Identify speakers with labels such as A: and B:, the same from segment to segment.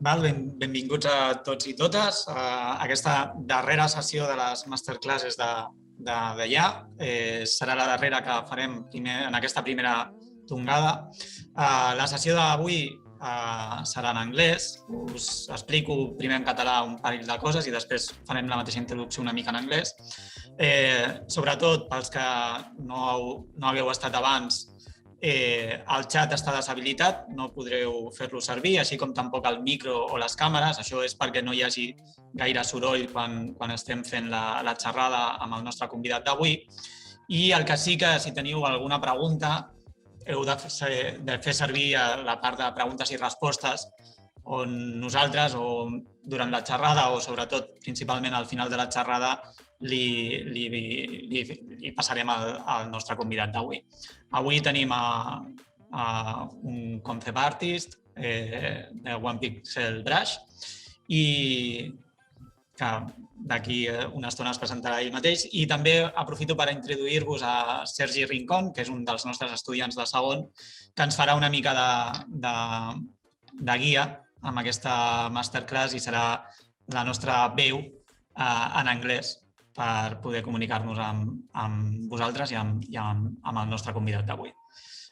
A: Benvinguts a tots i totes a aquesta darrera sessió de les Masterclasses de Deià. Serà la darrera que farem en aquesta primera tongada. La sessió d'avui serà en anglès. Us explico primer en català un parell de coses i després farem la mateixa introducció una mica en anglès. Sobretot pels que no hagueu estat abans, el xat està deshabilitat, no podreu fer-lo servir, així com tampoc el micro o les càmeres. Això és perquè no hi hagi gaire soroll quan estem fent la xerrada amb el nostre convidat d'avui. I el que sí que, si teniu alguna pregunta, heu de fer servir la part de preguntes i respostes, on nosaltres, o durant la xerrada, o sobretot principalment al final de la xerrada, li passarem al nostre convidat d'avui. Avui tenim un concept artist de One Pixel Brush i que d'aquí una estona es presentarà ell mateix. I també aprofito per introduir-vos a Sergi Rincón, que és un dels nostres estudiants de segon, que ens farà una mica de guia amb aquesta masterclass i serà la nostra veu en anglès per poder comunicar-nos amb vosaltres i amb el nostre convidat d'avui.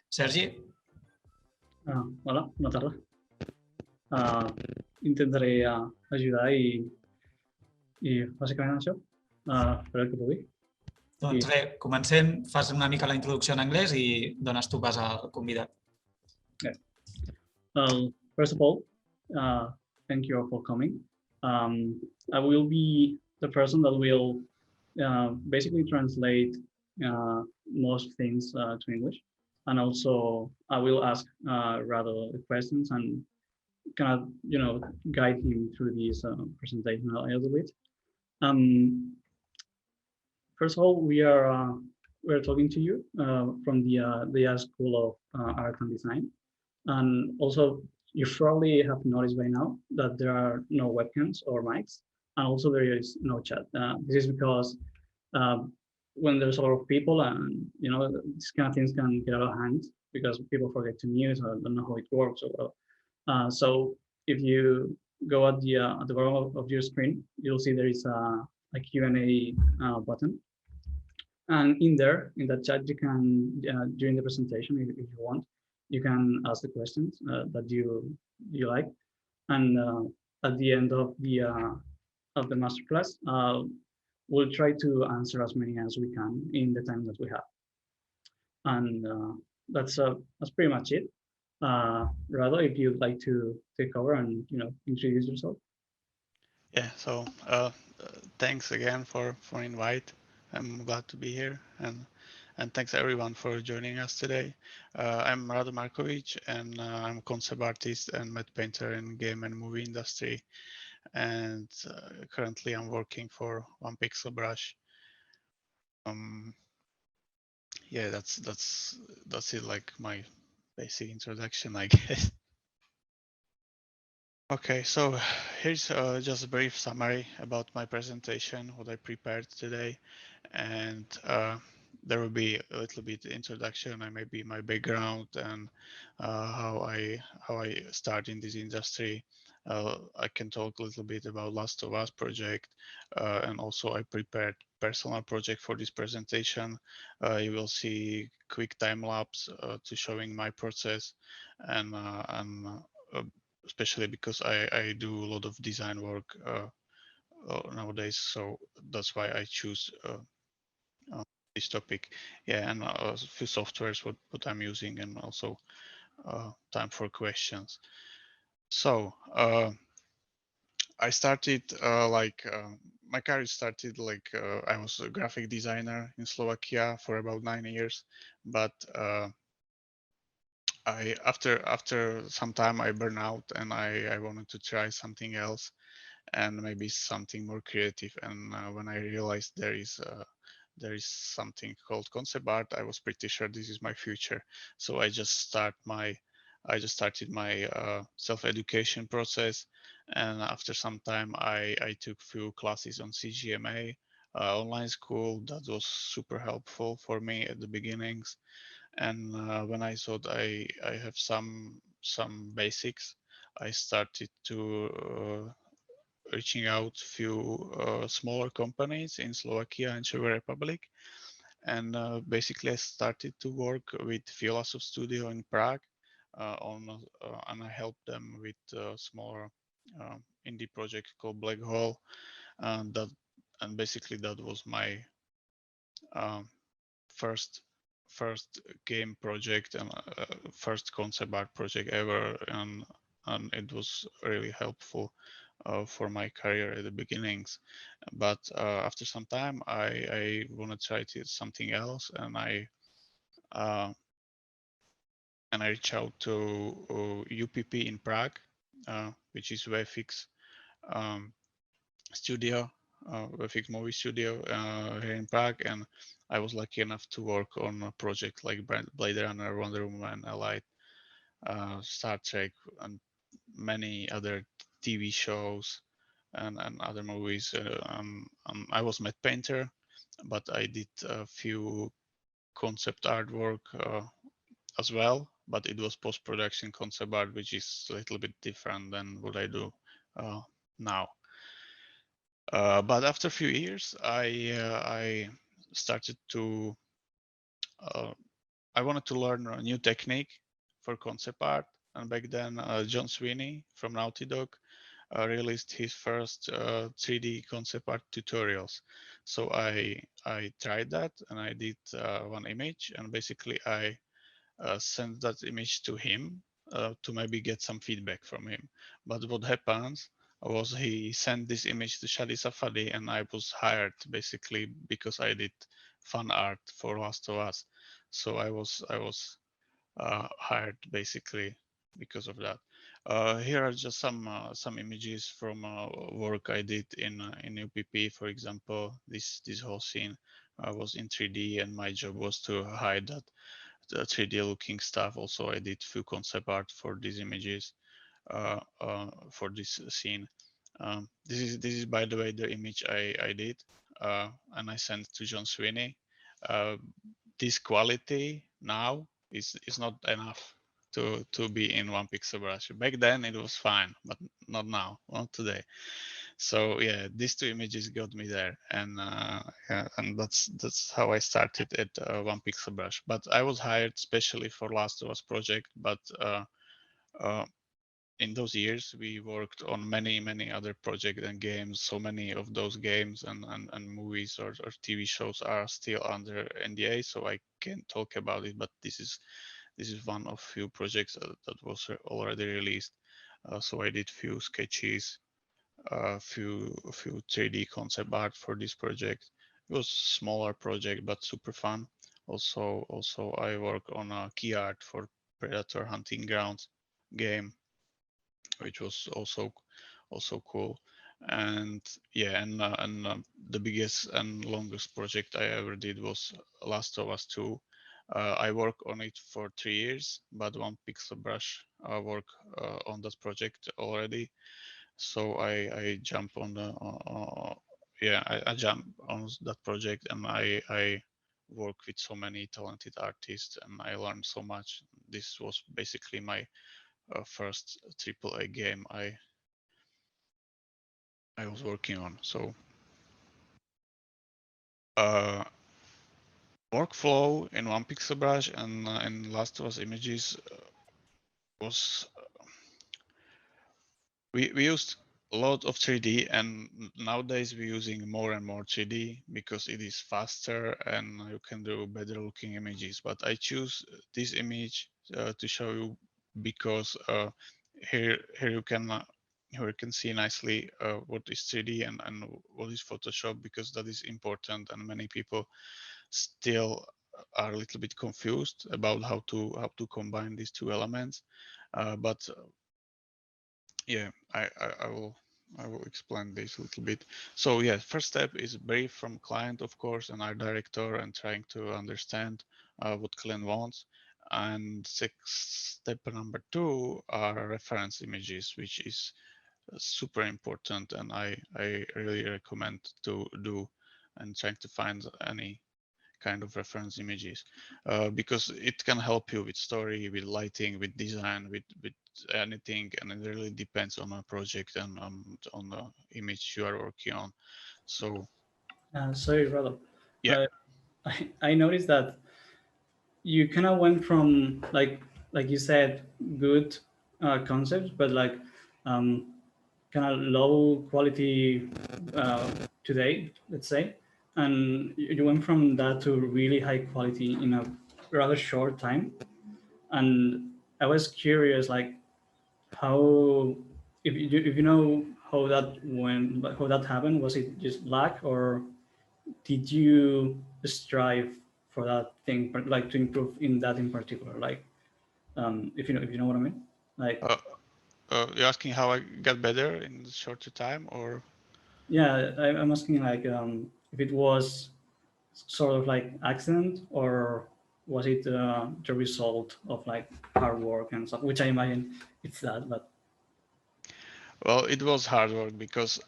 A: Sergi?
B: Hola, bona tarda. Intentaré ajudar i bàsicament això, faré el que pugui.
A: Doncs res, comencem. Fas una mica la introducció en anglès i dones tu pas al convidat.
B: Okay. First of all, thank you all for coming. I will be the person that will basically translate most things to English, and also I will ask Rado the questions and kind of guide him through this presentation a little bit. First of all, we are talking to you from the Deià School of Art and Design, and also you probably have noticed by now that there are no webcams or mics. And also there is no chat. This is because when there's a lot of people and these kind of things can get out of hand because people forget to mute or don't know how it works so well. So if you go at the bottom of your screen, you'll see there is a Q&A button. And in that chat, you can during the presentation, if you want, you can ask the questions that you like. And at the end of the masterclass, we'll try to answer as many as we can in the time that we have. And that's pretty much it. Rado, if you'd like to take over and introduce yourself.
C: Yeah. So thanks again for invite. I'm glad to be here, and thanks everyone for joining us today. I'm Rado Markovic, and I'm a concept artist and matte painter in game and movie industry. And currently I'm working for One Pixel Brush. Yeah, that's it, like my basic introduction, I guess. Okay, so here's just a brief summary about my presentation, what I prepared today, and there will be a little bit introduction and maybe my background and how I start in this industry. I can talk a little bit about Last of Us project, and also I prepared personal project for this presentation. You will see quick time lapse to showing my process, and especially because I do a lot of design work nowadays, so that's why I choose this topic. Yeah, and a few softwares what I'm using, and also time for questions. So I started my career started I was a graphic designer in Slovakia for about 9 years, but after some time I burned out and I wanted to try something else and maybe something more creative. And when I realized there is something called concept art, I was pretty sure this is my future. So I just started my self-education process, and after some time I took few classes on CGMA online school. That was super helpful for me at the beginnings. And when I thought I have some basics, I started to reaching out few smaller companies in Slovakia and Czech Republic. And basically I started to work with Fiola studio in Prague and I helped them with a smaller indie project called Black Hole. And basically that was my um, first game project and first concept art project ever, and it was really helpful for my career at the beginnings. But after some time, I want to try something else, and I reached out to UPP in Prague, which is VFX studio, VFX movie studio here in Prague, and I was lucky enough to work on a project like Blade Runner, Wonder Woman, Allied, Star Trek, and many other TV shows and other movies. I was mattepainter, but I did a few concept artwork as well, but it was post-production concept art, which is a little bit different than what I do now. But after a few years, I started to I wanted to learn a new technique for concept art, and back then John Sweeney from Naughty Dog released his first 3D concept art tutorials. So I tried that, and I did one image, and basically I sent that image to him to maybe get some feedback from him. But what happens was he sent this image to Shaddy Safadi, and I was hired basically because I did fan art for Last of Us. So I was hired basically because of that. Here are just some images from work I did in UPP. For example, this whole scene was in 3D, and my job was to hide that the 3D looking stuff. Also, I did few concept art for these images for this scene. This is by the way the image I did and I sent to John Sweeney. This quality now is not enough to be in one pixel brush. Back then it was fine, but not now, not today. So yeah, these two images got me there, and yeah, and that's how I started at one pixel brush. But I was hired specially for Last of Us project, but in those years we worked on many other projects and games. So many of those games and movies or TV shows are still under NDA, so I can't talk about it, but this is one of few projects that was already released. So I did few sketches, a few 3D concept art for this project. It was a smaller project but super fun. Also I work on a key art for Predator Hunting Grounds game, which was also cool. And yeah, and the biggest and longest project I ever did was Last of Us 2. I worked on it for 3 years, but one pixel brush work on that project already. So I jump on the yeah, I jump on that project, and I work with so many talented artists, and I learned so much. This was basically my first AAA game I was working on. So workflow in one pixel brush and in Last of Us images was we used a lot of 3D, and nowadays we're using more and more 3D because it is faster and you can do better looking images. But I choose this image to show you because here you can see nicely what is 3D and what is Photoshop, because that is important, and many people still are a little bit confused about how to combine these two elements. But yeah, I will explain this a little bit. So yeah, first step is brief from client, of course, and art director, and trying to understand what client wants. And step number 2 are reference images, which is super important, and I really recommend to do, and trying to find any kind of reference images because it can help you with story, with lighting, with design, with anything, and it really depends on a project and on the image you are working on. So
B: sorry, Rado.
C: yeah.
B: I noticed that you kind of went from like you said, good concepts, but like kind of low quality today, let's say, and you went from that to really high quality in a rather short time. And I was curious, like how, if you know how that happened. Was it just luck, or did you strive for that thing, but like to improve in that in particular? Like, if you know what I mean, like.
C: You're asking how I got better in shorter time, or?
B: Yeah, I'm asking like if it was sort of like accident, or was it the result of like hard work and stuff, which I imagine it's that. But
C: Well, it was hard work, because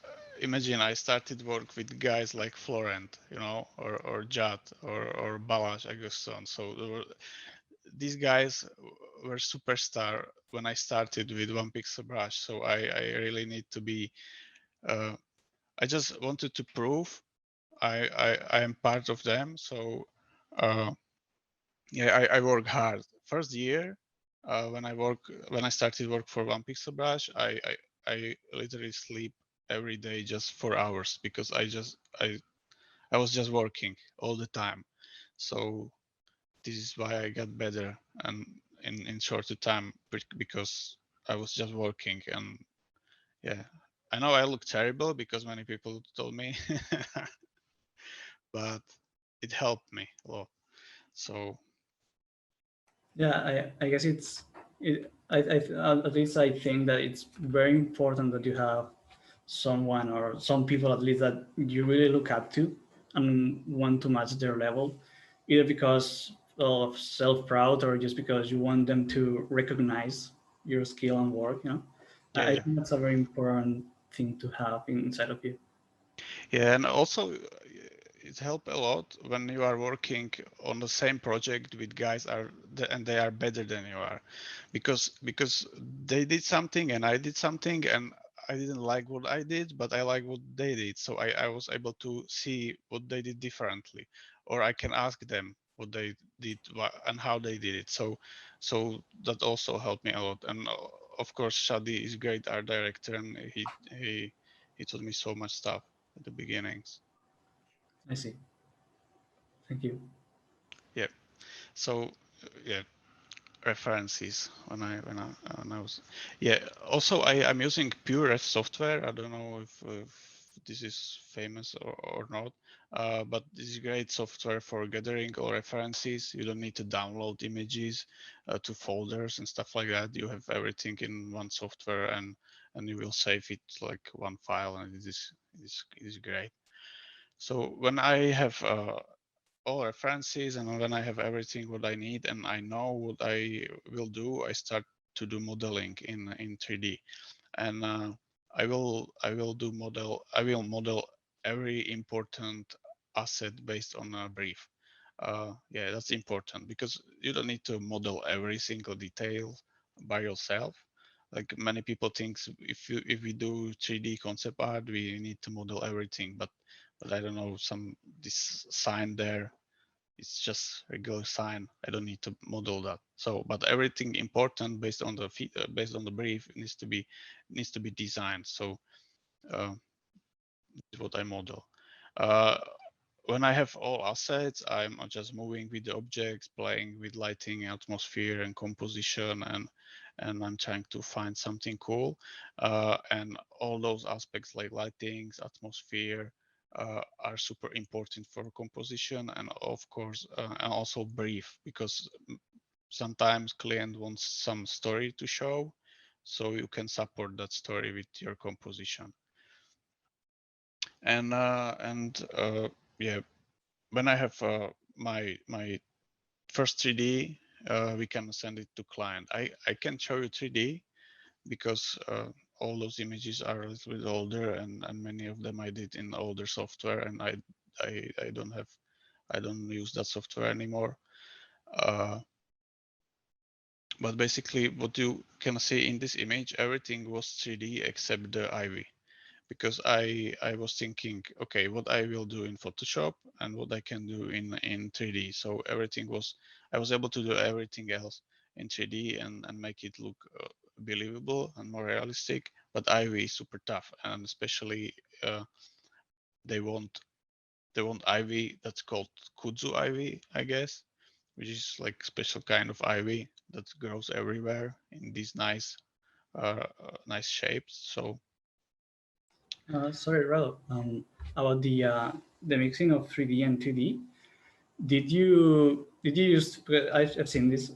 C: imagine I started work with guys like Florent, or Jad, or Balázs Agustin. So these guys were superstar when I started with one pixel brush. So I really need to be. I just wanted to prove I am part of them. So yeah, I work hard. First year, when I started work for one pixel brush, I literally sleep every day just 4 hours, because I was just working all the time. So this is why I got better and in shorter time, because I was just working. And yeah, I know I look terrible because many people told me, but it helped me a lot. So
B: yeah, I guess at least I think that it's very important that you have someone or some people at least that you really look up to and want to match their level, either because of self-proud or just because you want them to recognize your skill and work. I
C: yeah.
B: think that's a very important thing to have inside of you.
C: Yeah, and also it helped a lot when you are working on the same project with guys and they are better than you are, because they did something and I did something, and I didn't like what I did, but I like what they did. So I was able to see what they did differently, or I can ask them what they did and how they did it. So that also helped me a lot. And of course, Shaddy is great art director, and he taught me so much stuff at the beginnings.
B: I see. Thank you.
C: Yeah. So yeah, references when I was, yeah. Also, I'm using PureRef software. I don't know if this is famous or not, but this is great software for gathering all references. You don't need to download images to folders and stuff like that. You have everything in one software, and you will save it like one file, and it is great. So when I have all references, and when I have everything what I need and I know what I will do, I start to do modeling in 3D. And I will model every important asset based on a brief. Yeah, that's important, because you don't need to model every single detail by yourself. Like many people think, if we do 3D concept art, we need to model everything, but I don't know, this sign there, it's just regular sign. I don't need to model that. So, but everything important based on the brief needs to be designed. So this is what I model. Uh, when I have all assets, I'm just moving with the objects, playing with lighting, atmosphere, and composition, and I'm trying to find something cool. And all those aspects like lightings, atmosphere, are super important for composition, and of course, and also brief, because sometimes client wants some story to show, so you can support that story with your composition. And yeah, when I have my first 3D, we can send it to client. I can show you 3D because all those images are a little bit older, and many of them I did in older software, and I don't use that software anymore. But basically what you can see in this image, everything was 3D except the ivy. Because I was thinking, okay, what I will do in Photoshop and what I can do in 3D. So everything was, I was able to do everything else in 3D and make it look believable and more realistic. But Ivy is super tough, and especially they want ivy that's called kudzu ivy, I guess, which is like special kind of ivy that grows everywhere in these nice nice shapes. So
B: Sorry, Rado, about the mixing of 3D and 2D. Did you use? I've seen this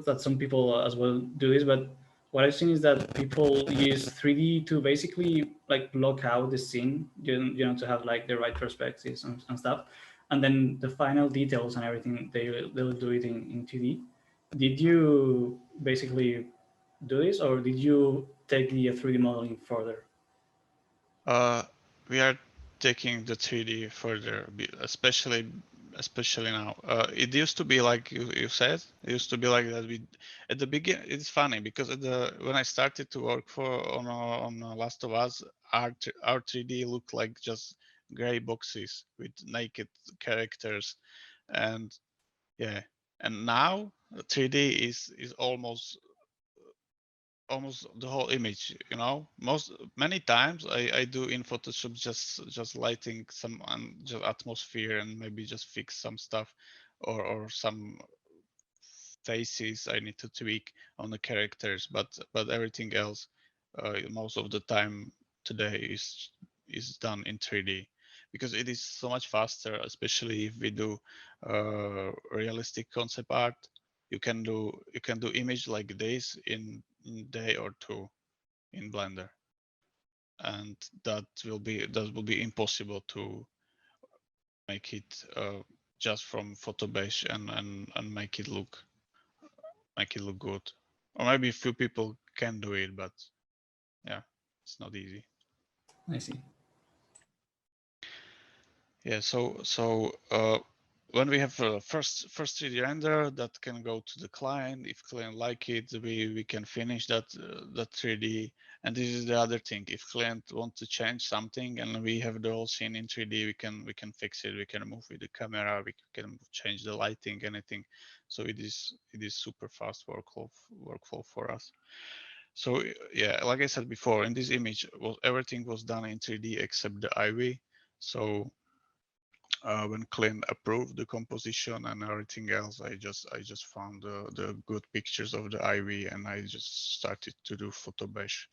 B: that some people as well do this, but what I've seen is that people use 3D to basically like block out the scene, you know, to have like the right perspectives and stuff, and then the final details and everything they'll do it in 2D. Did you basically do this, or did you take the 3D modeling further?
C: we are taking the 3D further, especially now. It used to be like you said. It used to be like that. We at the beginning. It's funny because when I started to work on Last of Us, our 3D looked like just gray boxes with naked characters, and yeah. And now 3D is almost the whole image, you know. Many times I do in Photoshop just lighting some just atmosphere and maybe just fix some stuff or some faces I need to tweak on the characters, but everything else most of the time today is done in 3D because it is so much faster, especially if we do realistic concept art. You can do image like this in day or two in Blender, and that will be impossible to make it just from Photobase and make it look good. Or maybe a few people can do it, but yeah, it's not easy.
B: I see.
C: Yeah, so when we have a first 3D render that can go to the client, if client like it, we can finish that 3D. And this is the other thing. If client want to change something and we have the whole scene in 3D, we can fix it. We can move with the camera. We can change the lighting, anything. So it is super fast workflow for us. So yeah, like I said before, in this image, everything was done in 3D except the ivy. So when Clint approved the composition and everything else, I just found the good pictures of the ivy and I just started to do Photobash,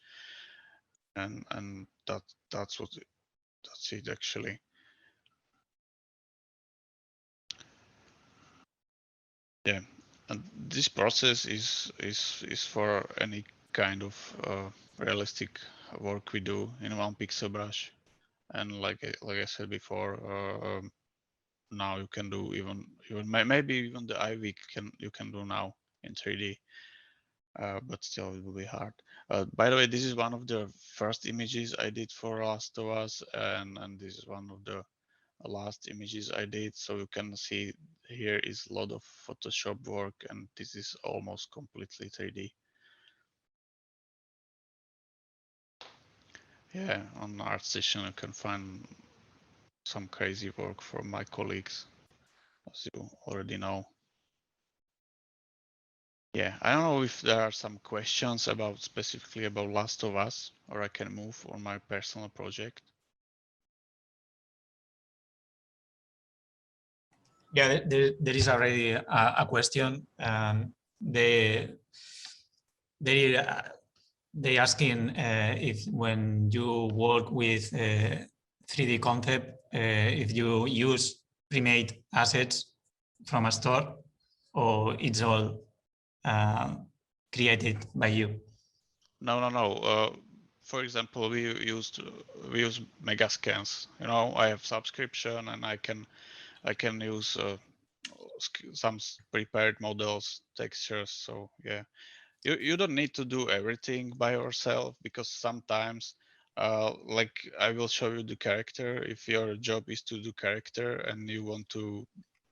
C: and that's it actually. Yeah, and this process is for any kind of realistic work we do in one pixel brush, and like I said before. Now you can do even maybe even the ivy you can do now in 3D, but still it will be hard. By the way, this is one of the first images I did for Last of Us, and this is one of the last images I did. So you can see here is a lot of Photoshop work, and this is almost completely 3D. Yeah, on ArtStation you can find some crazy work from my colleagues, as you already know. Yeah, I don't know if there are some questions specifically about Last of Us, or I can move on my personal project.
A: Yeah, there is already a question. They asking if when you work with 3D concept, if you use pre-made assets from a store, or it's all created by you?
C: No. For example, we use Megascans. You know, I have subscription, and I can use some prepared models, textures. So yeah, you don't need to do everything by yourself, because sometimes like I will show you the character. If your job is to do character and you want to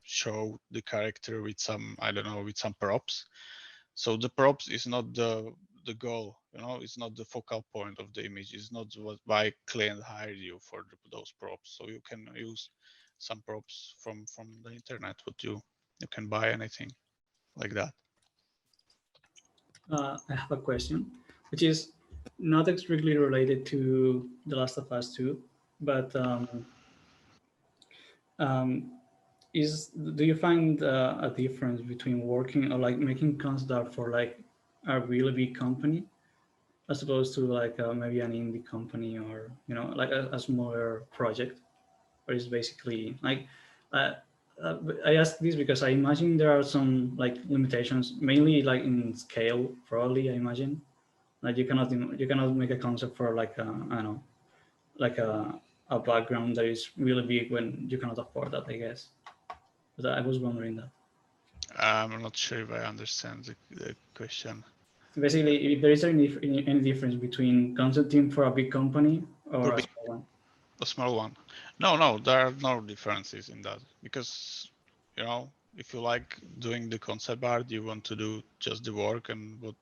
C: show the character with some, I don't know, with some props, So the props is not the goal, you know, it's not the focal point of the image. It's not why client hired you for those props. So you can use some props from the internet. What you can buy anything like that.
B: I have a question, which is not strictly related to The Last of Us 2, but um, do you find a difference between working or like making concept art for like a really big company as opposed to like maybe an indie company, or like a smaller project, or is basically like uh, I ask this because I imagine there are some like limitations, mainly like in scale, probably. I imagine like you cannot make a concept for like I don't know, like a background that is really big when you cannot afford that, I guess. But I was wondering that.
C: I'm not sure if I understand the question.
B: Basically, if there is any difference between concepting for a big company or a small one.
C: A small one. No, there are no differences in that, because you know, if you like doing the concept art, you want to do just the work, and what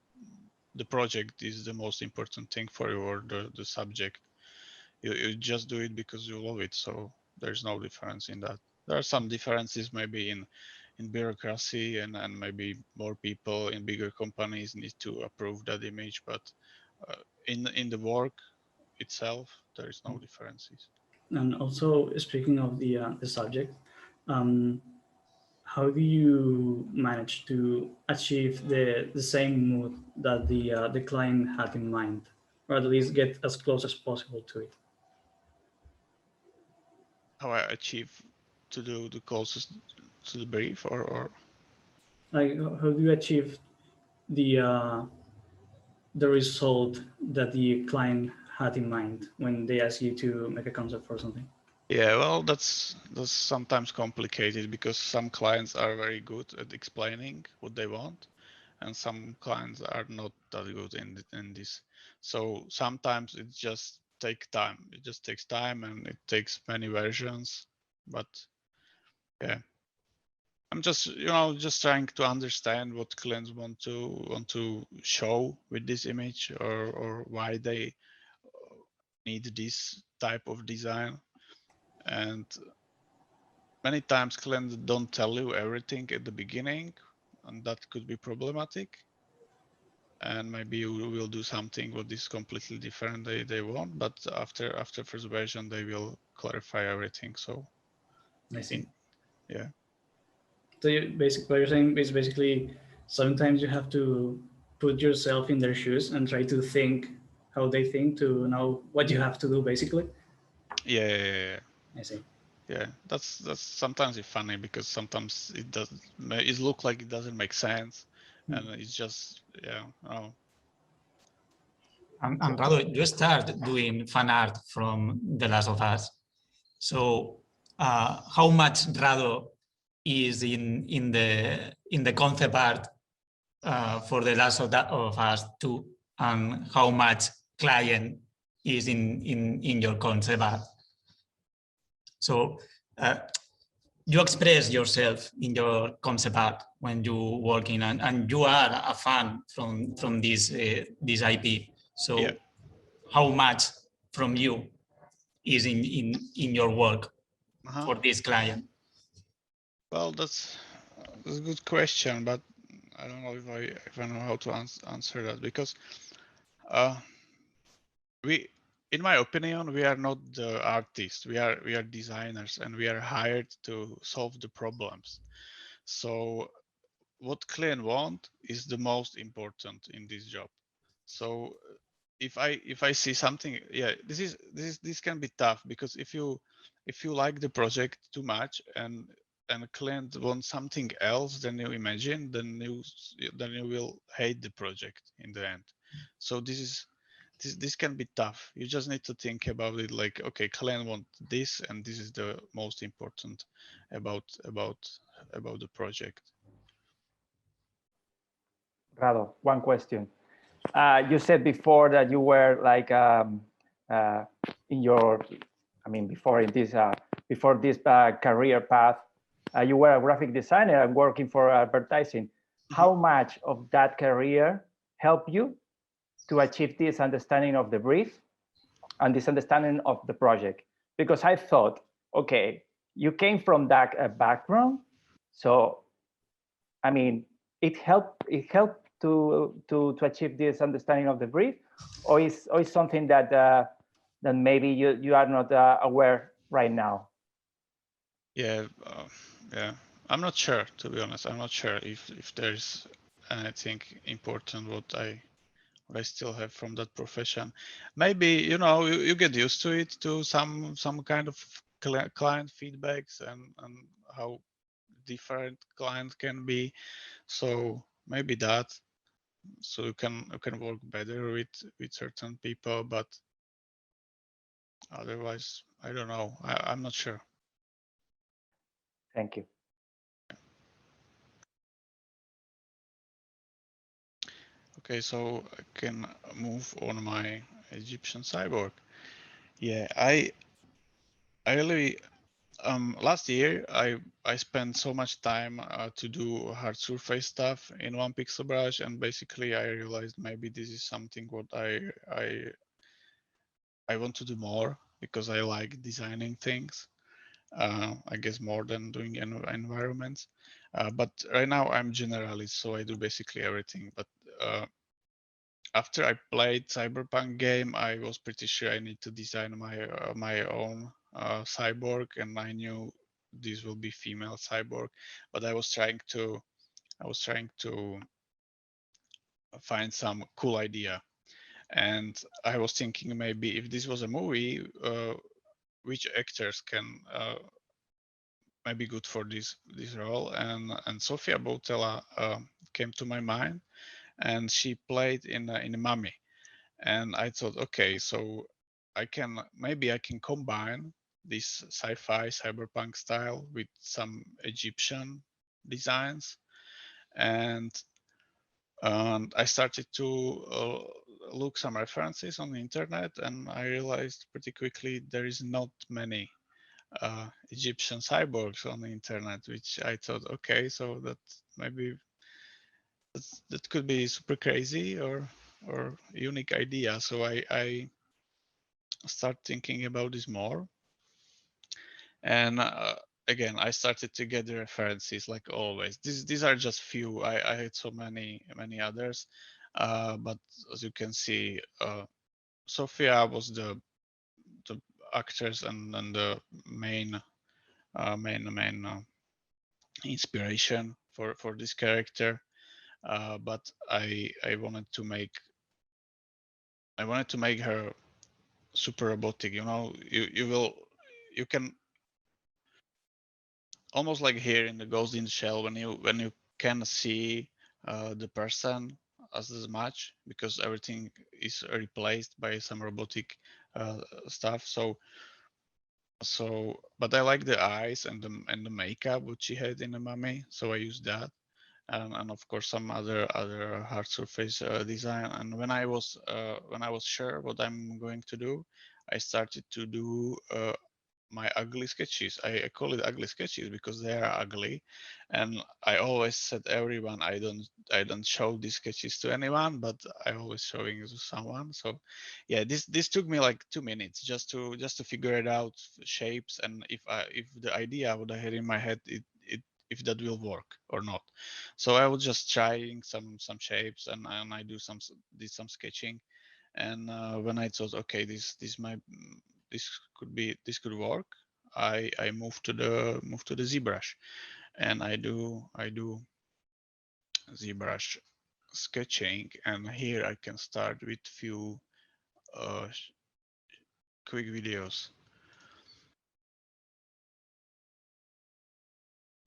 C: the project is the most important thing for you, or the subject. You just do it because you love it. So there's no difference in that. There are some differences maybe in bureaucracy, and maybe more people in bigger companies need to approve that image, but in the work itself, there is no differences.
B: And also, speaking of the subject, um, how do you manage to achieve the same mood that the client had in mind, or at least get as close as possible to it?
C: How I achieve to do the closest to the brief, or
B: Like, how do you achieve the result that the client had in mind when they ask you to make a concept for something?
C: yeah, well, that's sometimes complicated, because some clients are very good at explaining what they want, and some clients are not that good in this. So sometimes it just takes time. It just takes time, and it takes many versions. But yeah, I'm just just trying to understand what clients want to show with this image, or why they need this type of design. And many times clients don't tell you everything at the beginning, and that could be problematic. And maybe you will do something what is completely different they want, but after first version they will clarify everything. So
B: I see.
C: yeah.
B: So what you're saying is basically sometimes you have to put yourself in their shoes and try to think how they think to know what you have to do, basically.
C: Yeah.
B: I see.
C: Yeah, that's sometimes it's funny, because sometimes it look like it doesn't make sense, and it's just oh.
A: And Rado, you start doing fan art from The Last of Us. So how much Rado is in the concept art for The Last of Us 2, and how much client is in your concept art? So you express yourself in your concept art when you working, and you are a fan from this IP. So
C: Yeah.
A: how much from you is in your work for this client?
C: Well, that's a good question, but I don't know if I know how to answer that, because in my opinion, we are not the artists. We are designers, and we are hired to solve the problems. So what client want is the most important in this job. So if I see something, yeah, this can be tough, because if you like the project too much, and a client wants something else than you imagine, then you will hate the project in the end. So this can be tough. You just need to think about it like, okay, client want this, and this is the most important about the project.
D: Rado, one question. You said before that you were like in your, I mean, before this career path, you were a graphic designer and working for advertising. how much of that career helped you to achieve this understanding of the brief and this understanding of the project? Because I thought, okay, you came from that background, so I mean, it helped to achieve this understanding of the brief, or is something that that maybe you are not aware right now?
C: Yeah, yeah. I'm not sure, to be honest. I'm not sure if there's anything important what I still have from that profession. Maybe, you know, you get used to it, to some kind of client feedbacks and how different client can be. So maybe that, so you can work better with certain people, but otherwise, I don't know. I'm not sure.
D: Thank you.
C: Okay, so I can move on my Egyptian cyborg. Yeah, I really last year I spent so much time to do hard surface stuff in one pixel brush, and basically I realized maybe this is something what I want to do more, because I like designing things. I guess more than doing environments. But right now I'm generalist, so I do basically everything. But after I played Cyberpunk game, I was pretty sure I need to design my own cyborg, and I knew this will be female cyborg. But I was trying to find some cool idea, and I was thinking maybe if this was a movie, which actors can maybe good for this role, and Sofia Boutella came to my mind, and she played in Mummy, and I thought, okay, so maybe I can combine this sci-fi cyberpunk style with some Egyptian designs, and I started to look some references on the internet, and I realized pretty quickly there is not many Egyptian cyborgs on the internet, which I thought, okay, so that maybe that could be super crazy or unique idea. So I start thinking about this more, and again I started to get the references like always. These are just few. I had so many others, but as you can see, Sophia was the actress and the main inspiration for this character. But I wanted to make her super robotic. You know, you can almost like here in the Ghost in the Shell, when you can see the person as much, because everything is replaced by some robotic stuff. So but I like the eyes and the makeup which she had in the Mummy, so I used that. And of course some other hard surface design. And when I was sure what I'm going to do, I started to do my ugly sketches. I call it ugly sketches because they are ugly, and I always said everyone I don't show these sketches to anyone, but I always showing it to someone. So yeah, this took me like 2 minutes just to figure it out, shapes, and if the idea what I had in my head, if that will work or not. So I was just trying some shapes, and I did some sketching, and when I thought, okay, this could work, I moved to the ZBrush, and I do ZBrush sketching, and here I can start with few quick videos.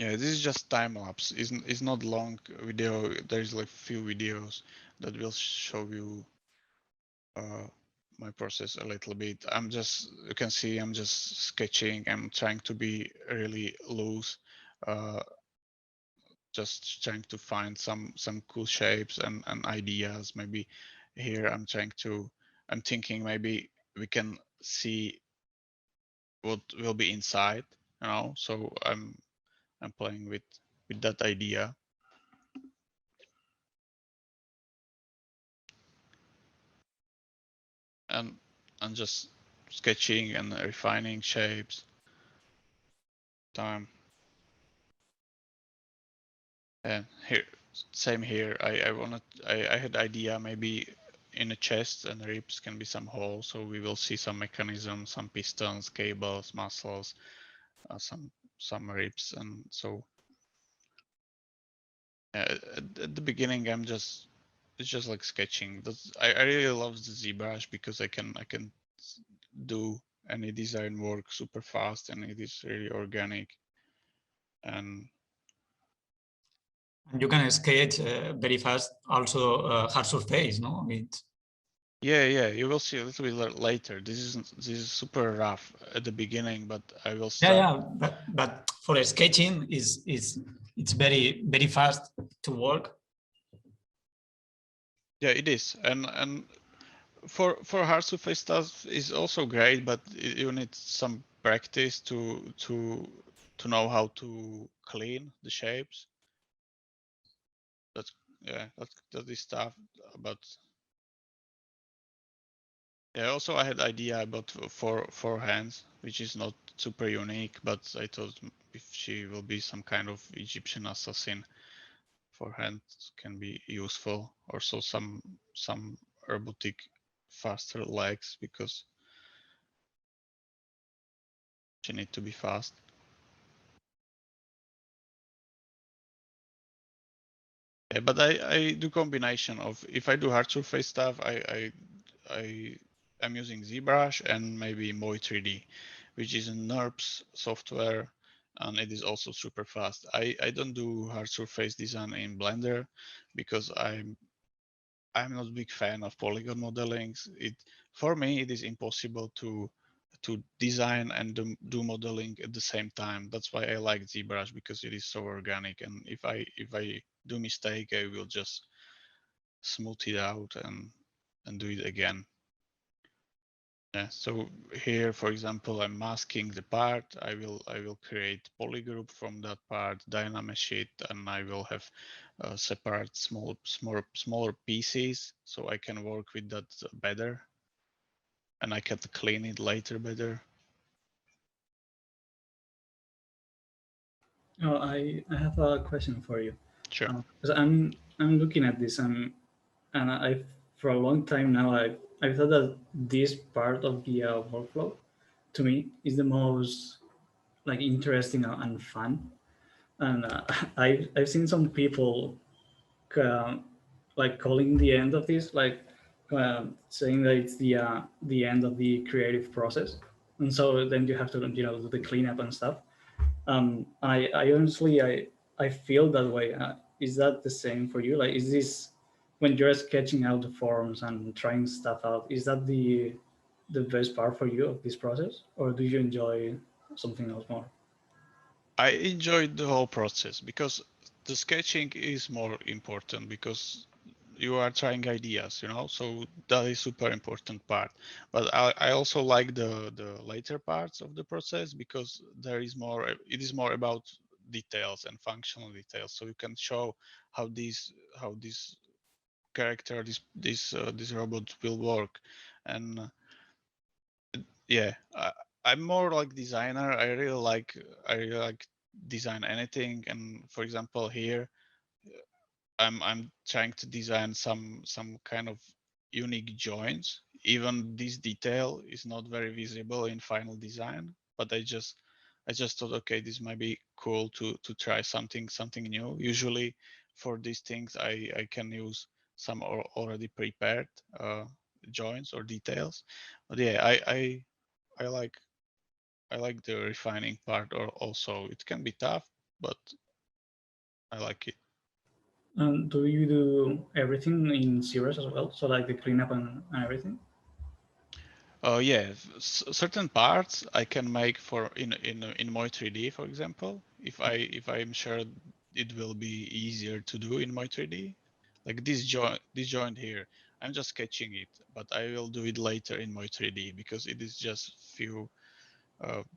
C: Yeah, this is just time lapse. It's not long video. There's like few videos that will show you my process a little bit. You can see I'm just sketching. I'm trying to be really loose, just trying to find some cool shapes and ideas. Maybe here I'm thinking maybe we can see what will be inside, so I'm playing with that idea. and just sketching and refining shapes. Time. And here, same here. I had idea maybe in the chest and ribs can be some holes, so we will see some mechanisms, some pistons, cables, muscles, some ribs, and so at the beginning it's just like sketching. I really love the ZBrush because I can do any design work super fast, and it is really organic. And
A: you can sketch very fast also hard surface, no?
C: yeah, you will see a little bit later. This is super rough at the beginning, but I will start.
A: Yeah, but for sketching it's very fast to work.
C: Yeah, it is, and for hard surface stuff is also great, but you need some practice to know how to clean the shapes. That is stuff. But yeah, also I had idea about four hands, which is not super unique, but I thought if she will be some kind of Egyptian assassin, four hands can be useful. Also some robotic faster legs, because she need to be fast. Yeah, but I do combination of, if I do hard surface stuff, I'm using ZBrush and maybe Moi 3D, which is a NURBS software, and it is also super fast. I don't do hard surface design in Blender because I'm not a big fan of polygon modeling. For me it is impossible to design and do modeling at the same time. That's why I like ZBrush, because it is so organic, and if I do mistake, I will just smooth it out and do it again. Yeah, so here, for example, I'm masking the part. I will create polygroup from that part, dynamic sheet, and I will have separate smaller pieces, so I can work with that better, and I can clean it later better.
B: Oh, I have a question for you.
C: Sure.
B: 'Cause I'm looking at this, and I for a long time now I thought that this part of the workflow to me is the most like interesting and fun. And I've seen some people like calling the end of this like saying that it's the end of the creative process, and so then you have to do the cleanup and stuff. I honestly I feel that way. Is that the same for you? Like, is this when you're sketching out the forms and trying stuff out? Is that the best part for you of this process, or do you enjoy something else more?
C: I enjoyed the whole process, because the sketching is more important, because you are trying ideas, so that is super important part. But I also like the later parts of the process, because it is more about details and functional details, so you can show how this character, this robot will work. And yeah, I'm more like designer. I really like design anything. And for example, here I'm trying to design some kind of unique joints. Even this detail is not very visible in final design, but I just thought, okay, this might be cool to try something new. Usually for these things, I can use some already prepared joints or details. But yeah, I like the refining part, or also it can be tough, but I like it.
B: Do you do everything in Cirrus as well? So like the cleanup and everything?
C: Yeah, certain parts I can make for in Moi 3D, for example. If I'm sure it will be easier to do in Moi 3D, like this joint here, I'm just sketching it, but I will do it later in Moi 3D, because it is just few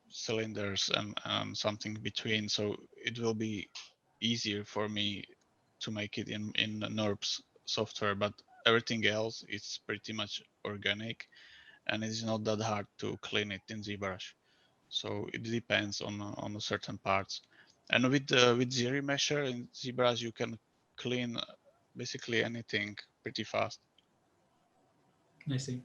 C: cylinders and something between, so it will be easier for me to make it in the NURBS software. But everything else is pretty much organic. and it's not that hard to clean it in ZBrush. So it depends on certain parts. And with Z Mesher in ZBrush, you can clean basically anything pretty fast.
B: I see.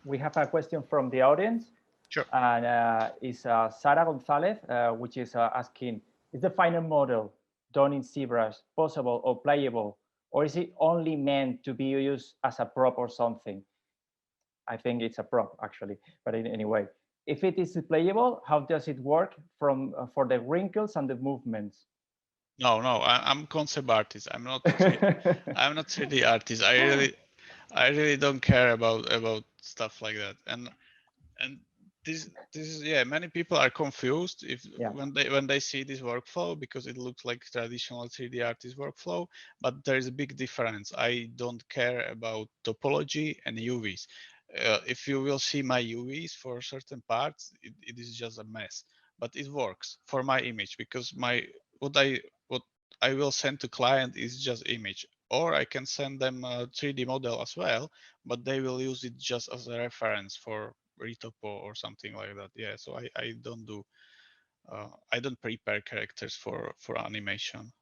D: We have a question from the audience.
C: Sure.
D: And it's Sara Gonzalez, which is asking, is the final model done in ZBrush possible or playable, or is it only meant to be used as a prop or something? I think it's a prop actually, but anyway, if it is playable, how does it work for the wrinkles and the movements?
C: No, I'm concept artist. I'm not. I'm not 3D artist. I really don't care about stuff like that. And this is, yeah, many people are confused when they see this workflow, because it looks like traditional 3D artist workflow, but there is a big difference. I don't care about topology and UVs. If you will see my UVs for certain parts, it is just a mess, but it works for my image, because what I will send to client is just image, or I can send them a 3D model as well, but they will use it just as a reference for retopo or something like that. Yeah, so I don't do I don't prepare characters for animation.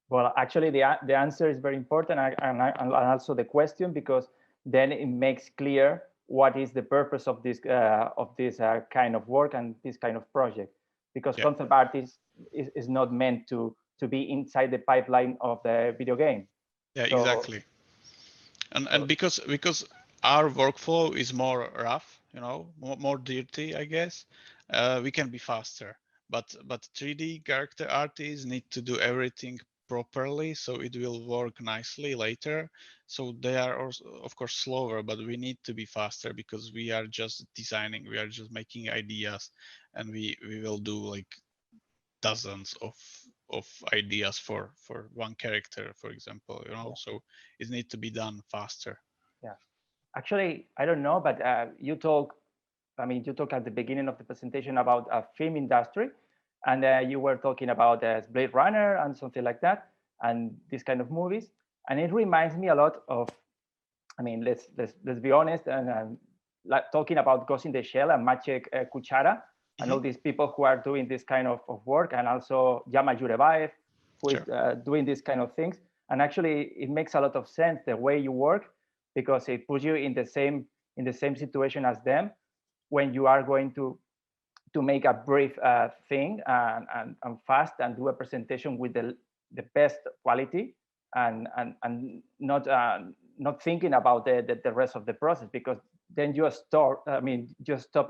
D: Well, actually, the answer is very important, and also the question, because then it makes clear what is the purpose of this kind of work and this kind of project, because concept art is not meant to be inside the pipeline of the video game.
C: Yeah, so, exactly. And because our workflow is more rough, you know, more dirty, I guess, we can be faster. But 3D character artists need to do everything properly, so it will work nicely later. So they are also, of course, slower, but we need to be faster, because we are just designing, we are just making ideas, and we will do like dozens of ideas for one character, for example, you know. So it needs to be done faster.
D: Yeah, actually, I don't know, but you talk at the beginning of the presentation about a film industry, and you were talking about Blade Runner and something like that, and these kind of movies, and it reminds me a lot of, I mean, let's be honest, and like talking about Ghost in the Shell and Maciek Kuchara, and all these people who are doing this kind of work, and also Yama Jurebaev, who is doing these kind of things. And actually, it makes a lot of sense the way you work, because it puts you in the same situation as them when you are going to make a brief thing and fast, and do a presentation with the best quality, and not thinking about the rest of the process, because then you stop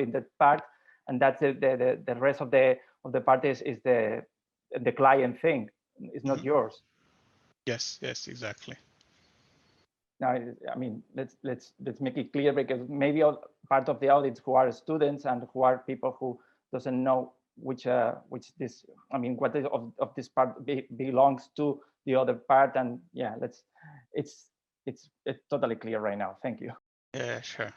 D: in that part, and that's the rest of the part is the client thing. It's not yours.
C: Yes, exactly.
D: Now, I mean, let's make it clear, because maybe part of the audience who are students and who are people who doesn't know which this, I mean, what of this part belongs to the other part. And yeah, it's totally clear right now. Thank you.
C: Yeah, sure.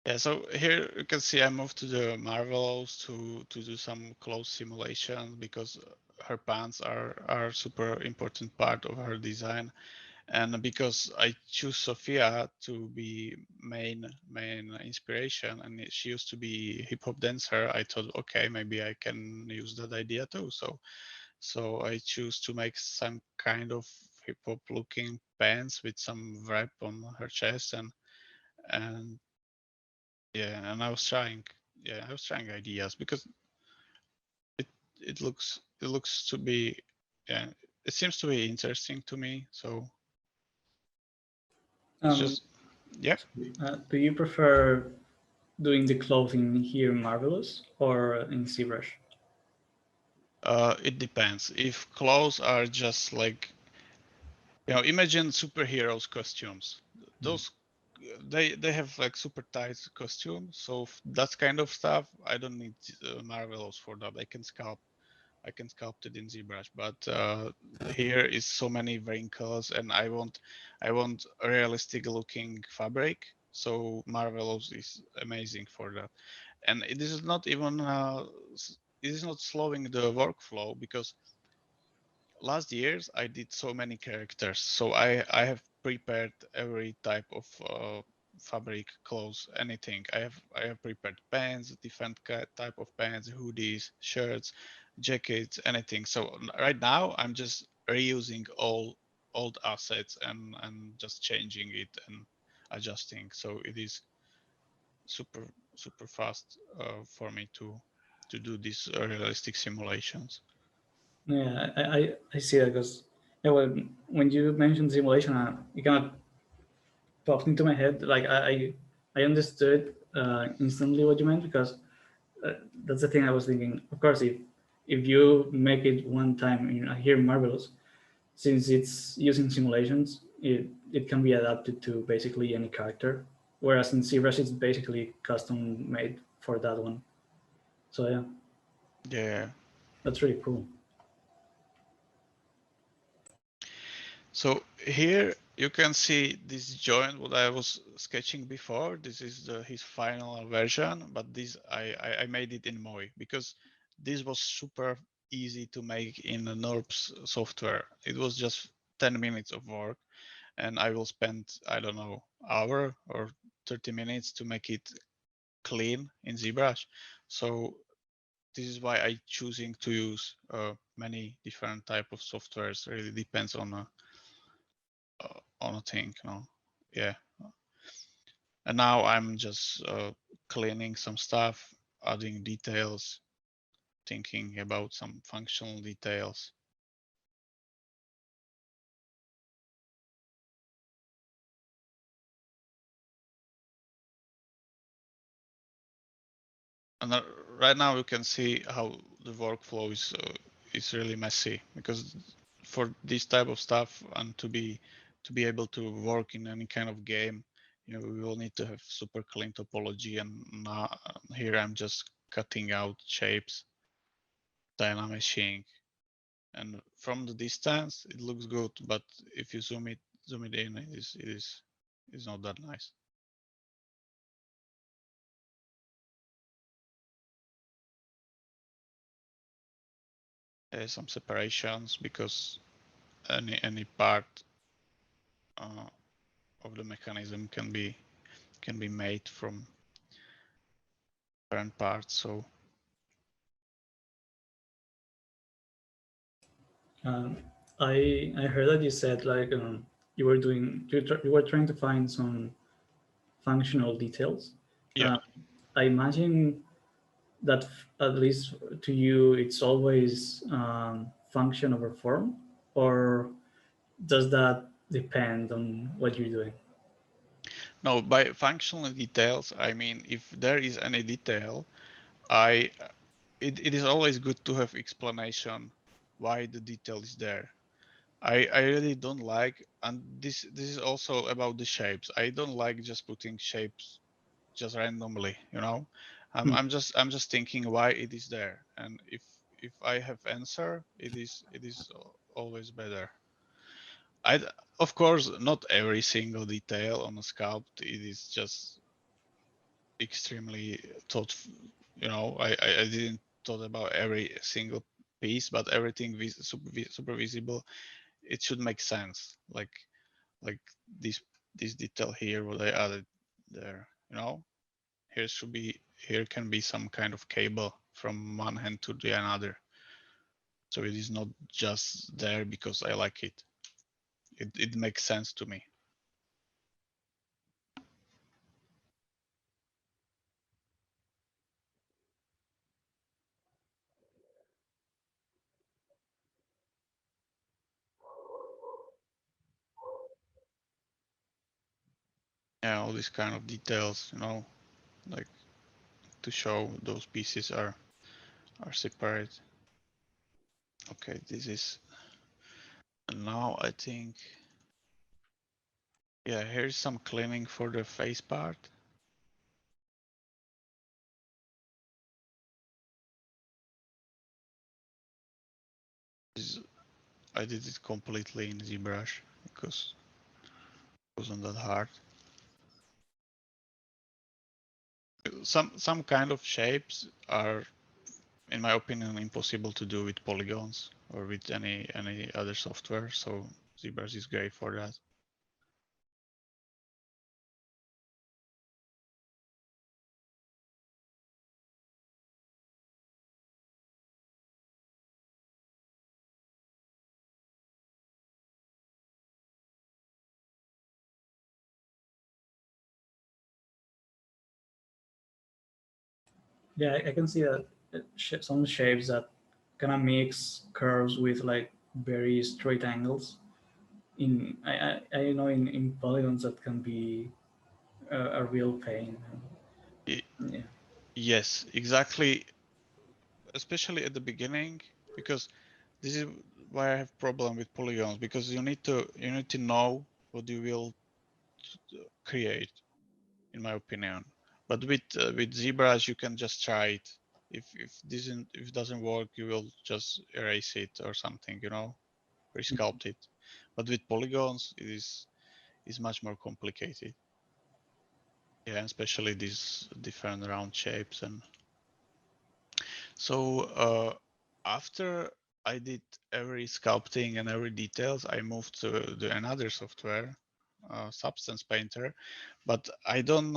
C: Yeah, so here you can see I moved to the Marvelous to do some close simulation, because her pants are super important part of her design. And because I choose Sophia to be main inspiration, and she used to be hip hop dancer, I thought, okay, maybe I can use that idea too. So I choose to make some kind of hip hop looking pants with some wrap on her chest, and yeah, and I was trying ideas, because it looks to be, yeah, it seems to be interesting to me. So it's just, yeah.
B: Do you prefer doing the clothing here in Marvelous or in ZBrush?
C: It depends. If clothes are just like, you know, imagine superheroes costumes. Those they have like super tight costumes. So that kind of stuff, I don't need Marvelous for that. I can sculpt it in ZBrush, but here is so many wrinkles, and I want a realistic looking fabric. So Marvelous is amazing for that. And it is not even it is not slowing the workflow, because last years I did so many characters, so I have prepared every type of fabric, clothes, anything. I have prepared pants, different type of pants, hoodies, shirts, jackets, anything. So right now I'm just reusing all old assets and just changing it and adjusting. So it is super fast for me to do these realistic simulations.
B: Yeah, I see that because yeah, when you mentioned simulation, it kind of popped into my head. Like I understood instantly what you meant because that's the thing I was thinking. Of course, if you make it one time, here in Marvelous, since it's using simulations, it can be adapted to basically any character. Whereas in ZBrush, it's basically custom made for that one. So
C: Yeah.
B: That's really cool.
C: So here you can see this joint what I was sketching before. This is his final version, but this I made it in Moi because this was super easy to make in the NURBS software. It was just 10 minutes of work, and I will spend, I don't know, hour or 30 minutes to make it clean in ZBrush. So this is why I choosing to use many different type of softwares. Really depends on a thing, yeah. And now I'm just cleaning some stuff, adding details, thinking about some functional details. And right now you can see how the workflow is really messy, because for this type of stuff and to be able to work in any kind of game, we will need to have super clean topology. And now here I'm just cutting out shapes, dynameshing, and from the distance it looks good, but if you zoom it in, it is not that nice. There's some separations because any part of the mechanism can be made from different parts. So
B: I heard that you said like you were trying to find some functional details.
C: yeah.
B: I imagine that at least to you it's always function over form, or does that depend on what you're doing?
C: No, by functional details, I mean if there is any detail, it is always good to have explanation why the detail is there. I really don't like, and this is also about the shapes. I don't like just putting shapes just randomly, I'm just thinking why it is there, and if I have answer, it is always better. Of course, not every single detail on a sculpt it is just extremely thought. I didn't thought about every single piece, but everything super visible, it should make sense. Like this detail here, what I added there. Here can be some kind of cable from one hand to the another. So it is not just there because I like it. It makes sense to me. Yeah, all these kind of details, like to show those pieces are separate. Okay, this is, and now I think, yeah, here's some cleaning for the face part. I did it completely in ZBrush because it wasn't that hard. Some kind of shapes are, in my opinion, impossible to do with polygons or with any other software. So ZBrush is great for that.
B: Yeah, I can see that some shapes that kind of mix curves with like very straight angles. I know in polygons that can be a real pain. Yeah.
C: Yes, exactly. Especially at the beginning, because this is why I have problem with polygons, because you need to know what you will create, in my opinion. But with ZBrush, you can just try it. If it doesn't work, you will just erase it or something, you know, resculpt it. But with polygons, it is much more complicated. Yeah, especially these different round shapes. And so after I did every sculpting and every details, I moved to another software, Substance Painter. But I don't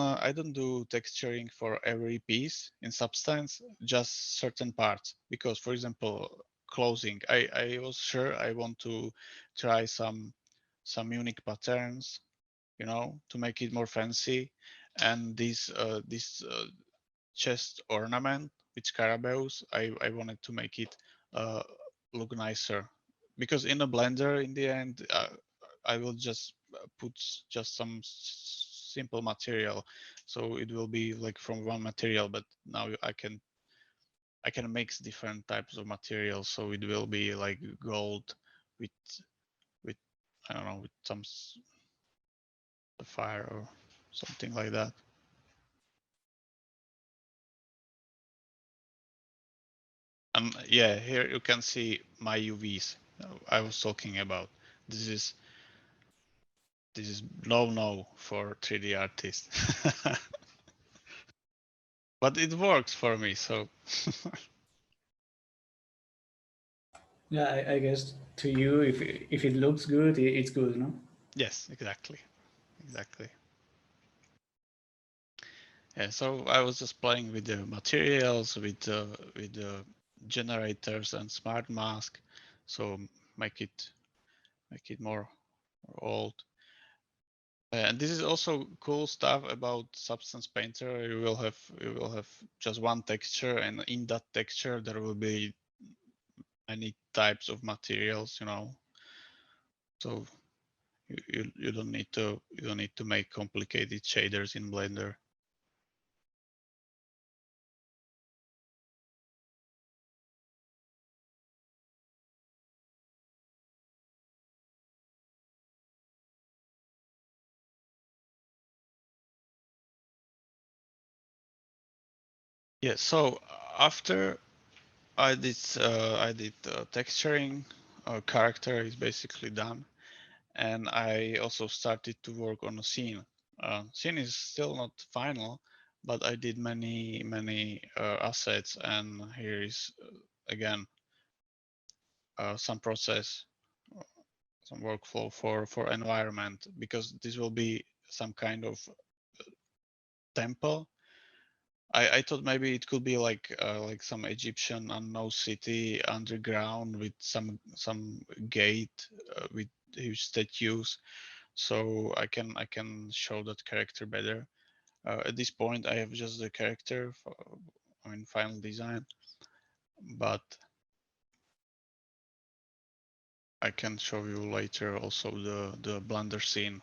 C: do texturing for every piece in Substance, just certain parts. Because, for example, clothing, I was sure I want to try some unique patterns, you know, to make it more fancy. And this chest ornament with scarabäus, I wanted to make it look nicer, because in a blender, in the end, I will just put just some simple material, so it will be like from one material. But now I can mix different types of materials, so it will be like gold with I don't know, with some fire or something like that. Yeah, here you can see my UVs I was talking about. This is no for 3D artists. But it works for me, so.
B: Yeah, I guess to you, if it looks good, it's good, no?
C: Yes, exactly. Yeah, so I was just playing with the materials, with the generators and smart mask, so make it more old. And this is also cool stuff about Substance Painter. You will have just one texture, and in that texture there will be many types of materials, you know. So you don't need to make complicated shaders in Blender. Yeah. So after I did texturing, character is basically done, and I also started to work on a scene. Scene is still not final, but I did many assets, and here is again some process, some workflow for environment, because this will be some kind of temple. I thought maybe it could be like some Egyptian unknown city underground with some gate with huge statues, so I can show that character better. At this point, I have just the character, final design, but I can show you later also the Blender scene.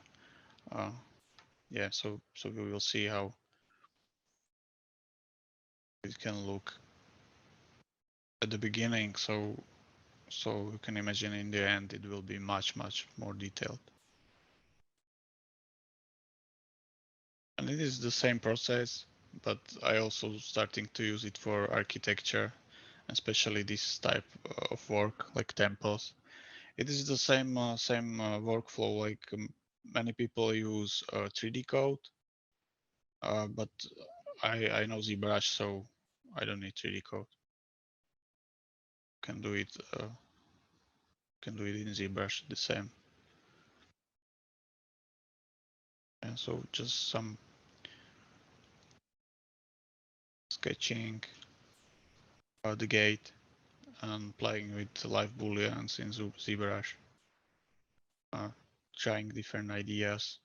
C: Yeah, so we will see how it can look at the beginning. So you can imagine in the end it will be much more detailed. And it is the same process, but I also starting to use it for architecture, especially this type of work like temples. It is the same workflow, like many people use 3D code, but I know ZBrush, so I don't need 3D code. Can do it in ZBrush the same. And so just some sketching the gate and playing with live booleans in ZBrush, trying different ideas.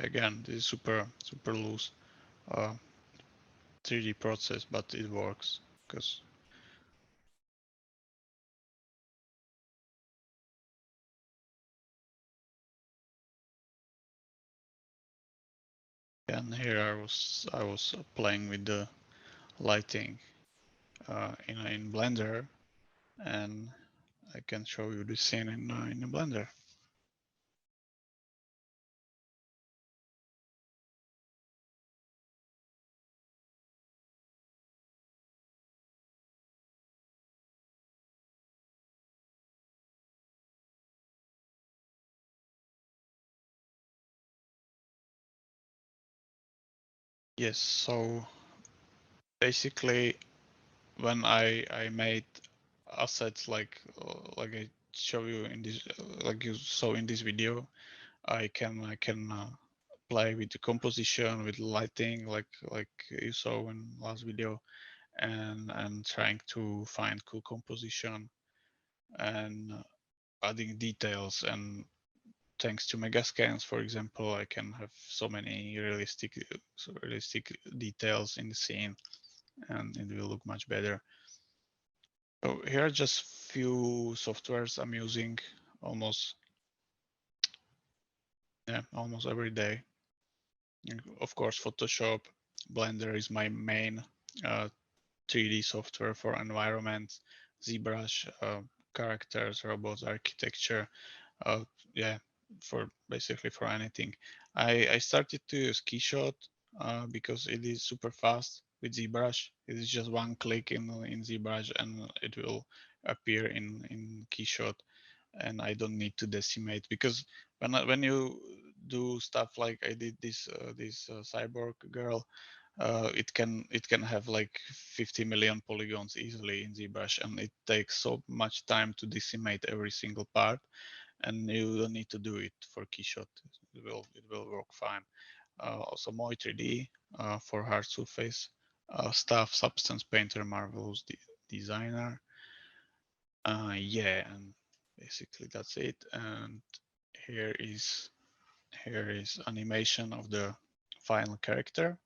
C: Again, this is super loose 3D process, but it works because and here I was playing with the lighting in Blender, and I can show you the scene in the Blender. Yes, so basically when I made assets like I show you in this, like you saw in this video, I can play with the composition, with lighting, like you saw in last video, and trying to find cool composition and adding details. And thanks to Megascans, for example, I can have so many realistic details in the scene, and it will look much better. So here are just few softwares I'm using almost every day. And of course, Photoshop, Blender is my main 3D software for environments, ZBrush, characters, robots, architecture. Yeah, for basically for anything. I started to use Keyshot because it is super fast with ZBrush. It is just one click in ZBrush and it will appear in Keyshot, and I don't need to decimate, because when you do stuff like I did this cyborg girl, it can have like 50 million polygons easily in ZBrush, and it takes so much time to decimate every single part, and you don't need to do it for Keyshot. It will work fine. Also Moi 3D for hard surface stuff, Substance Painter, Marvelous Designer. Yeah, and basically that's it. And here is animation of the final character.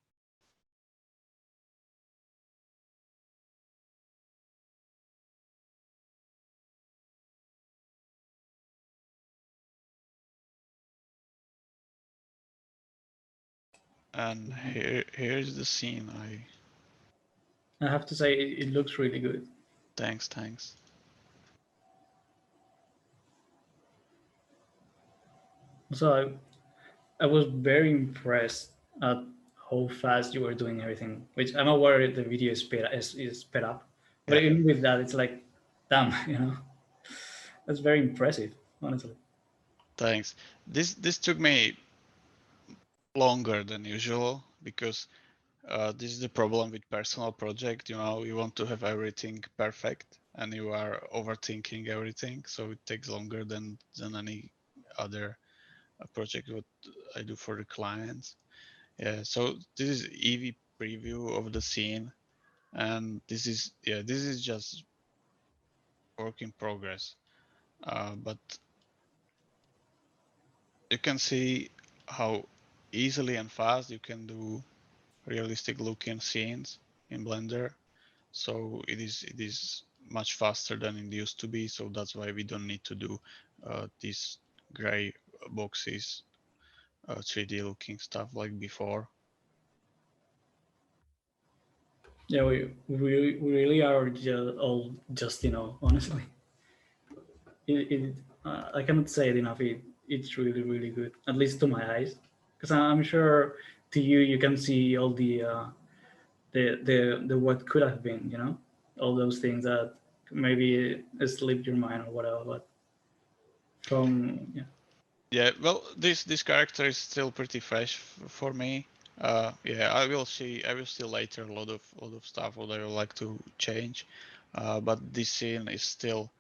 C: And here's the scene.
B: I have to say it looks really good.
C: Thanks.
B: So I was very impressed at how fast you were doing everything, which I'm aware the video is sped up, but
C: Yeah.
B: even with that, it's like, damn, that's very impressive, honestly.
C: Thanks. This took me longer than usual because this is the problem with personal project. You want to have everything perfect, and you are overthinking everything, so it takes longer than any other project what I do for the clients. Yeah. So this is EV preview of the scene, and this is just work in progress. But you can see how easily and fast you can do realistic looking scenes in Blender. So it is much faster than it used to be. So that's why we don't need to do these gray boxes, 3D looking stuff like before.
B: Yeah, we really are just honestly, I cannot say it enough. It's really really good, at least to my eyes, because I'm sure to you you can see all the what could have been, all those things that maybe slipped your mind or whatever. But from
C: Yeah, well, this character is still pretty fresh for me. Yeah, I will see later a lot of stuff what I would like to change. But this scene still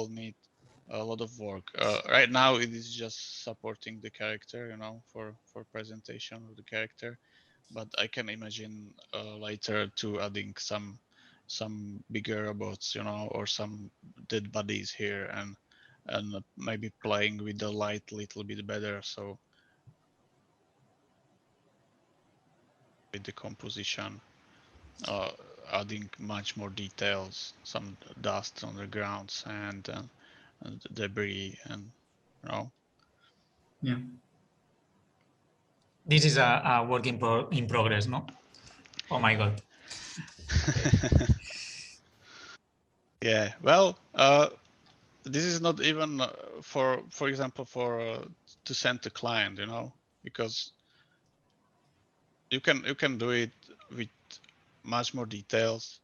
C: need a lot of work. Right now it is just supporting the character, for presentation of the character. But I can imagine later to adding some bigger robots, or some dead bodies here, and maybe playing with the light a little bit better, so with the composition, adding much more details, some dust on the ground, sand, and debris, and you know.
B: Yeah.
A: This is a work in progress, no? Oh my God.
C: Yeah, well, this is not even for example, to send to client, you know, because you can do it with much more details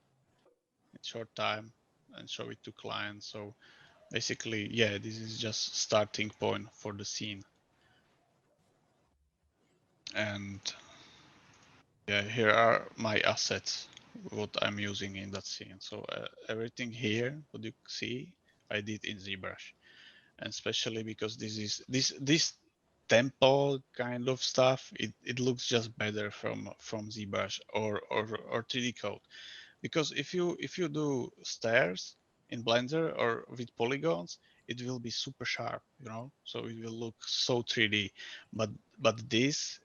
C: in short time and show it to clients. So basically, yeah, this is just starting point for the scene. And yeah, here are my assets, what I'm using in that scene. So everything here, what you see, I did in ZBrush, and especially because this tempo kind of stuff, it looks just better from ZBrush or 3D code, because if you do stairs in Blender or with polygons, it will be super sharp, you know, so it will look so 3D. But this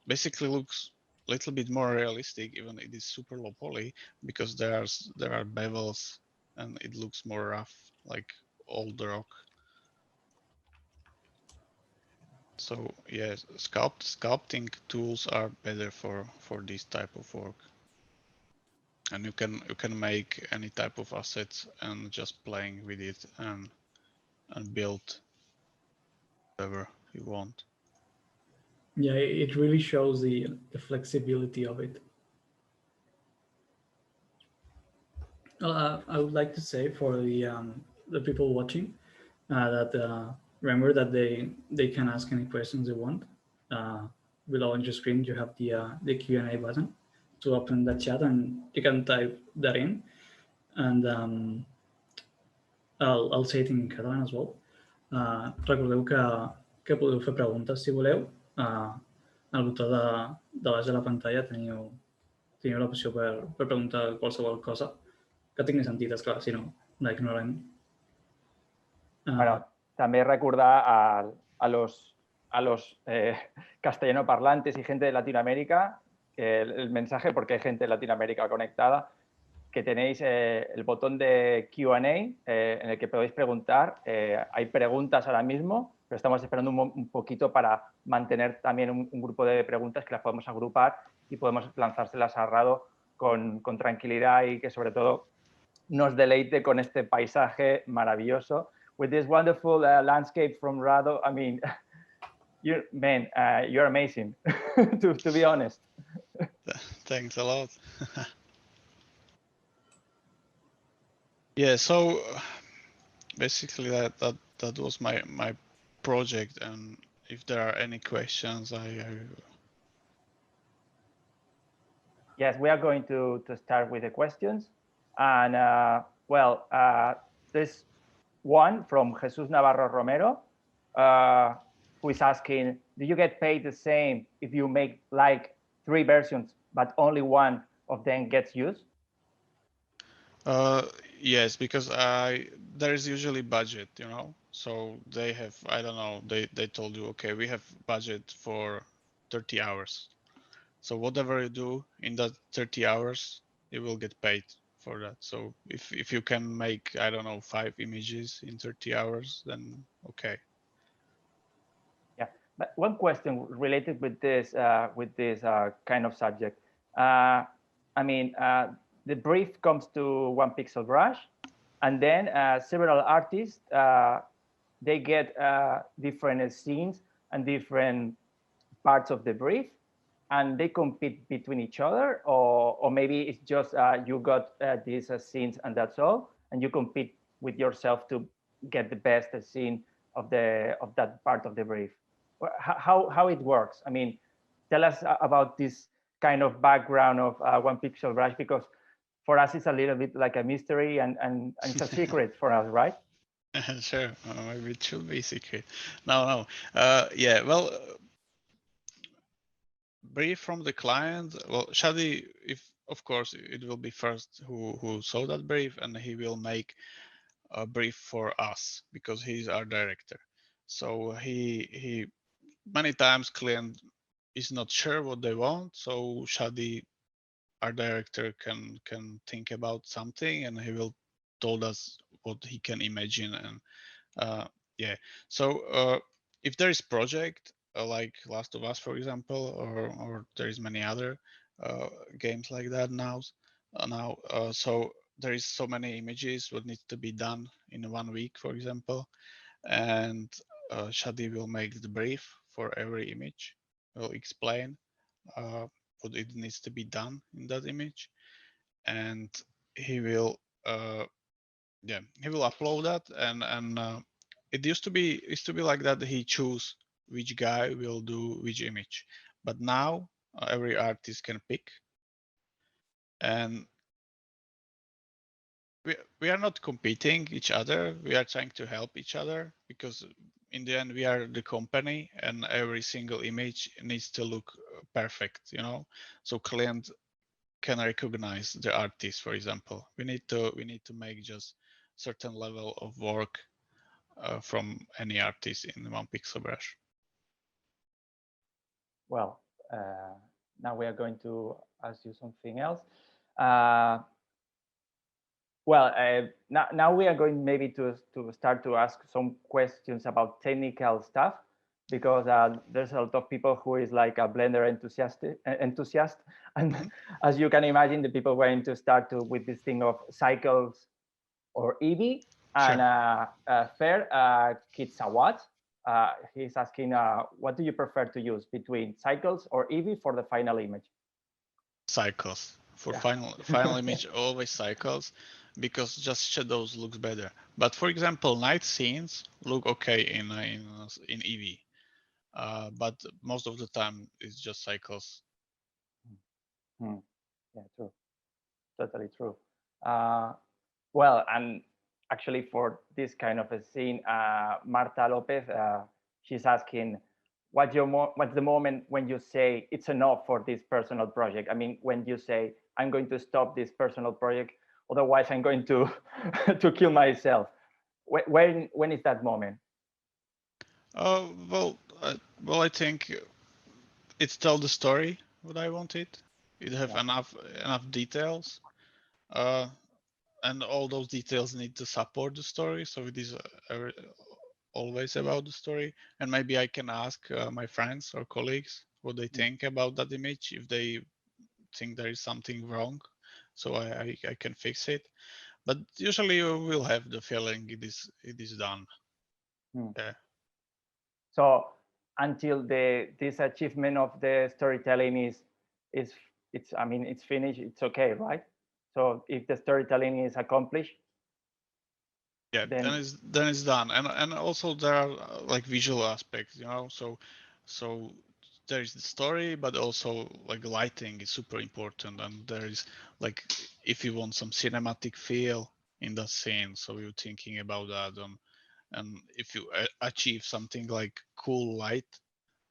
C: basically looks a little bit more realistic, even it is super low poly, because there are bevels and it looks more rough, like old rock. So yes, sculpting tools are better for this type of work. And you can make any type of assets and just playing with it and build whatever you want.
B: Yeah, it really shows the flexibility of it. I would like to say for the people watching that remember that they can ask any questions they want. Below on your screen, you have the Q&A button to open the chat, and you can type that in, and I'll say it in català as well. Recordeu que podeu fer preguntes si voleu. Al botó de baix de la pantalla teniu l'opció per preguntar qualsevol cosa que tingui sentit, esclar, si no, la ignorem.
D: Bueno, también recordar a los castellano parlantes y gente de Latinoamérica el mensaje, porque hay gente de Latinoamérica conectada, que tenéis el botón de Q&A en el que podéis preguntar. Hay preguntas ahora mismo, pero estamos esperando un poquito para mantener también un grupo de preguntas que las podemos agrupar y podemos lanzárselas a Rado con tranquilidad y que sobre todo nos deleite con este paisaje maravilloso. With this wonderful landscape from Rado, I mean, you're amazing, to be honest.
C: Thanks a lot. Yeah, so basically that was my project, and if there are any questions,
D: Yes, we are going to start with the questions, and well, there's one from Jesus Navarro Romero, who is asking, do you get paid the same if you make like 3 versions, but only one of them gets used?
C: Yes, because there is usually budget, you know, so they have, I don't know, they told you, okay, we have budget for 30 hours. So whatever you do in that 30 hours, you will get paid for that. So if you can make, I don't know, 5 images in 30 hours, then okay.
D: Yeah, but one question related with this kind of subject. I mean, the brief comes to 1 pixel brush, and then several artists, they get different scenes and different parts of the brief, and they compete between each other, or maybe it's just you got these scenes and that's all, and you compete with yourself to get the best scene of that part of the brief. How it works? I mean, tell us about this kind of background of 1 pixel brush, because for us it's a little bit like a mystery and it's a secret for us, right?
C: Sure, maybe it should be secret. No. Yeah, well, brief from the client. Well, Shaddy, if of course it will be first who saw that brief, and he will make a brief for us because he's our director. So he many times client is not sure what they want. So Shaddy, our director, can think about something, and he will told us what he can imagine. And yeah, so if there is project like Last of Us, for example, or there is many other games like that now. So there is so many images what needs to be done in 1 week, for example, and Shaddy will make the brief for every image. Will explain what it needs to be done in that image, and he will he will upload that, and it used to be like that. He choose which guy will do which image, but now every artist can pick, and we are not competing each other. We are trying to help each other, because in the end we are the company, and every single image needs to look perfect, you know. So client can recognize the artist, for example. We need to make just certain level of work from any artist in one pixel brush.
D: Well, now we are going to ask you something else. Now we are going maybe to start to ask some questions about technical stuff, because there's a lot of people who is like a Blender enthusiast, and as you can imagine, the people going to start with this thing of cycles or Eevee. And Fair Kitsawat, he's asking, what do you prefer to use between cycles or Eevee for the final image?
C: Cycles for final image, always cycles, because just shadows looks better. But for example, night scenes look okay in Eevee, but most of the time it's just cycles.
D: Yeah, true, totally true. Well, and actually for this kind of a scene, Marta Lopez, she's asking, what's the moment when you say it's enough for this personal project? I mean, when you say, I'm going to stop this personal project, otherwise I'm going to to kill myself. When is that moment?
C: Well, I think it's tell the story what I wanted. It have enough details, and all those details need to support the story. So it is always about the story. And maybe I can ask my friends or colleagues what they think about that image, if they think there is something wrong, so I can fix it. But usually you will have the feeling it is done. Yeah.
D: So until this achievement of the storytelling is I mean, it's finished, it's okay, right? So if the storytelling is accomplished,
C: yeah, then it's done. And also there are like visual aspects, you know. So there is the story, but also like lighting is super important. And there is like, if you want some cinematic feel in the scene, so you're thinking about that. And if you achieve something like cool light,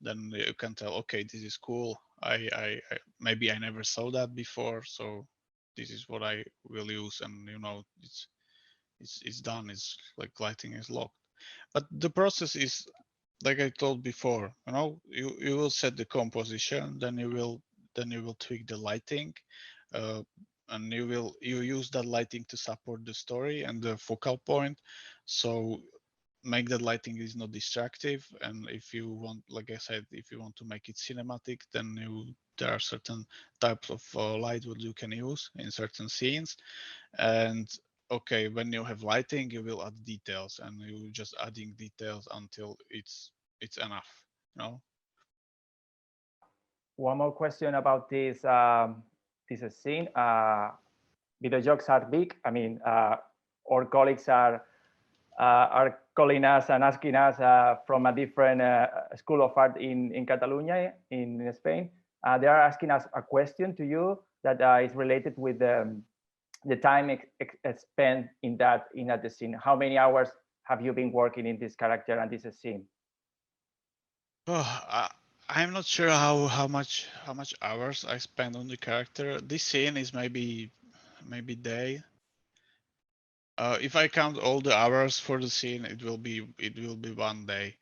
C: then you can tell, okay, this is cool. I maybe I never saw that before, so this is what I will use. And you know, it's done. It's like lighting is locked. But the process is like I told before. You know, you will set the composition, then you will tweak the lighting, and you use that lighting to support the story and the focal point. So make that lighting is not distractive. And if you want, like I said, if you want to make it cinematic, then there are certain types of light what you can use in certain scenes. And okay, when you have lighting, you will add details, and you just adding details until it's enough, you know.
D: One more question about this scene. Video jokes are big. I mean, our colleagues are calling us and asking us from a different school of art in Catalonia, in Spain. They are asking us a question to you that is related with the time spent in that scene. How many hours have you been working in this character and this scene?
C: Oh, I'm not sure how much hours I spend on the character. This scene is maybe day. If I count all the hours for the scene, it will be 1 day.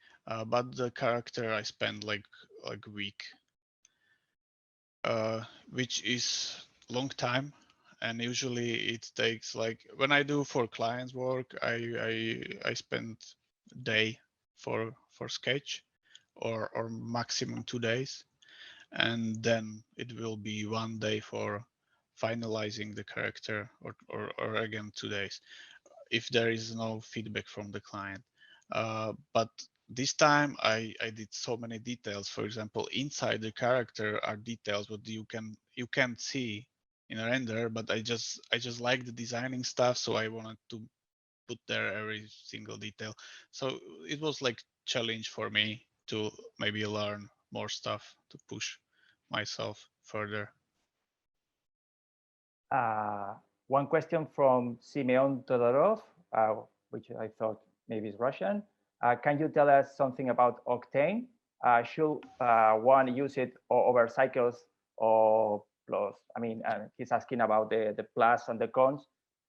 C: But the character I spend like a week. which is long time. And usually it takes, like, when I do for clients work, I spend a day for sketch, or maximum 2 days, and then it will be 1 day for finalizing the character, or again 2 days if there is no feedback from the client. But this time I did so many details. For example, inside the character are details what you can't see in a render, but I just like the designing stuff, so I wanted to put there every single detail. So it was like challenge for me to maybe learn more stuff to push myself further.
D: One question from Simeon Todorov, which I thought maybe is Russian. Can you tell us something about Octane? Should one use it over cycles or plus? I mean, he's asking about the plus and the cons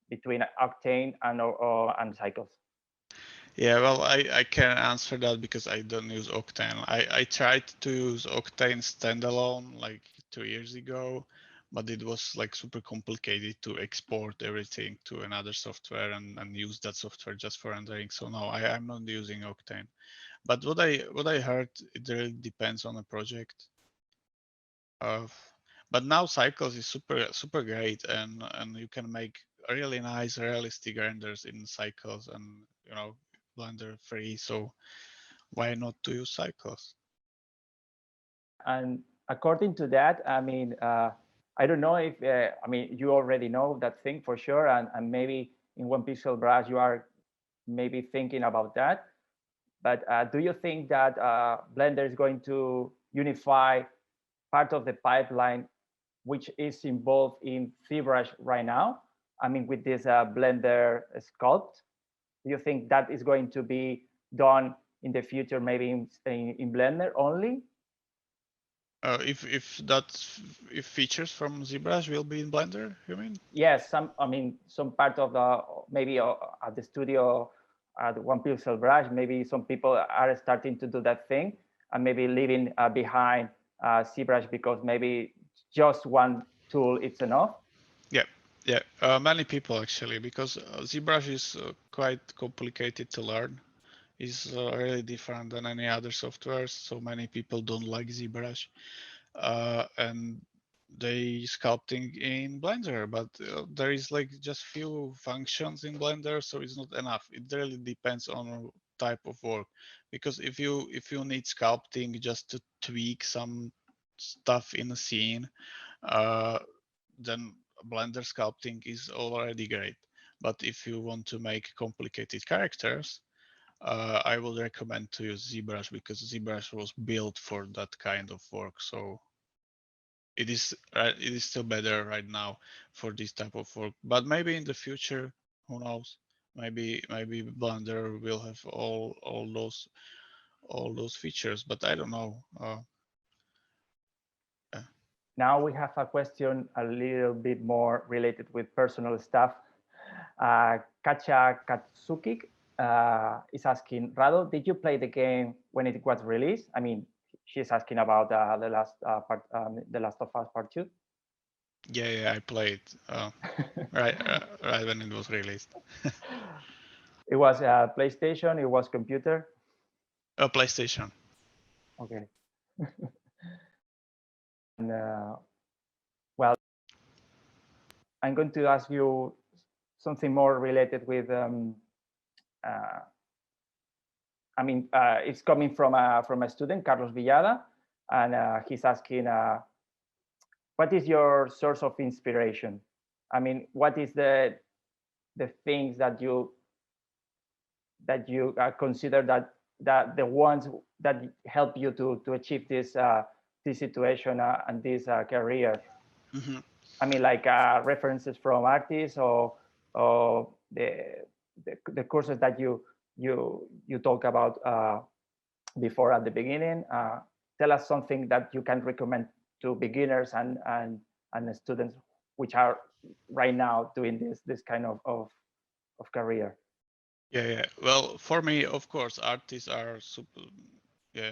D: between Octane and cycles.
C: Yeah, well, I can answer that because I don't use Octane. I tried to use Octane standalone like 2 years ago, but it was like super complicated to export everything to another software and use that software just for rendering. So no, I'm not using Octane. But what I heard, it really depends on the project. But now Cycles is super great, and you can make really nice realistic renders in Cycles, and you know, Blender free. So why not to use Cycles?
D: And according to that, I mean, I don't know if I mean, you already know that thing for sure, and maybe in One Pixel Brush you are maybe thinking about that. But do you think that Blender is going to unify part of the pipeline which is involved in ZBrush right now? I mean, with this Blender Sculpt, do you think that is going to be done in the future, maybe in Blender only?
C: If features from ZBrush will be in Blender, you mean?
D: Yes, some part of the maybe at the studio at One Pixel Brush, maybe some people are starting to do that thing and maybe leaving behind ZBrush because maybe just one tool it's enough.
C: Yeah, many people actually, because ZBrush is quite complicated to learn. It's really different than any other software, so many people don't like ZBrush, and they sculpting in Blender, but there is like just few functions in Blender, so it's not enough. It really depends on type of work, because if you need sculpting just to tweak some stuff in a scene, then Blender sculpting is already great. But if you want to make complicated characters, I would recommend to use ZBrush, because ZBrush was built for that kind of work. So it is still better right now for this type of work. But maybe in the future, who knows? Maybe Blender will have all those features, but I don't know.
D: Now we have a question a little bit more related with personal stuff. Kacha Katsuki is asking, Rado, did you play the game when it was released? I mean, she's asking about the last part, The Last of Us Part 2.
C: Yeah, I played right when it was released.
D: It was PlayStation, it was computer?
C: PlayStation.
D: Okay. And, well, I'm going to ask you something more related with, I mean, it's coming from a student, Carlos Villada, and he's asking, what is your source of inspiration? I mean, what is the things that you consider that the ones that help you to achieve this situation and this career?
C: Mm-hmm.
D: I mean, like references from artists or the courses that you talk about before at the beginning. Tell us something that you can recommend to beginners and students which are right now doing this kind of career.
C: Yeah. Well, for me, of course, artists are super. Yeah,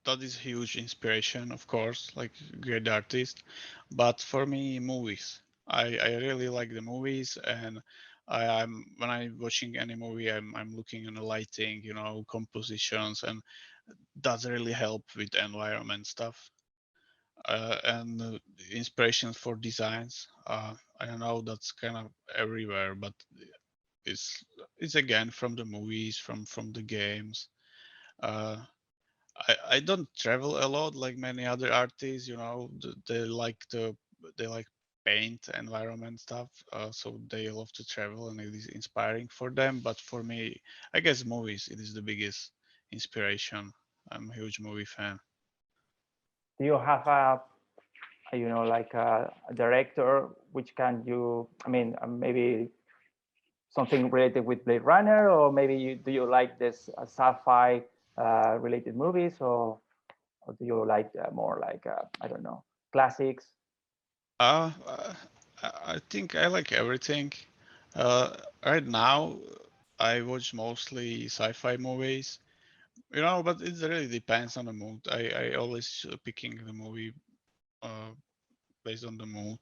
C: that is huge inspiration, of course, like great artist. But for me, movies. I really like the movies, and I'm when I'm watching any movie, I'm looking on the lighting, you know, compositions, and does really help with environment stuff. And inspirations for designs. I don't know, that's kind of everywhere, but it's again from the movies, from the games. Uh, I don't travel a lot like many other artists, you know. They like paint environment stuff, so they love to travel, and it is inspiring for them. But for me, I guess movies, it is the biggest inspiration. I'm a huge movie fan.
D: Do you have a, you know, like a director which can you, I mean, maybe something related with Blade Runner, or maybe do you like this sci-fi related movies, or do you like more like I don't know, classics?
C: Uh, uh, I think I like everything. Uh, right now, I watch mostly sci-fi movies, you know, but it really depends on the mood. I always picking the movie uh, based on the mood.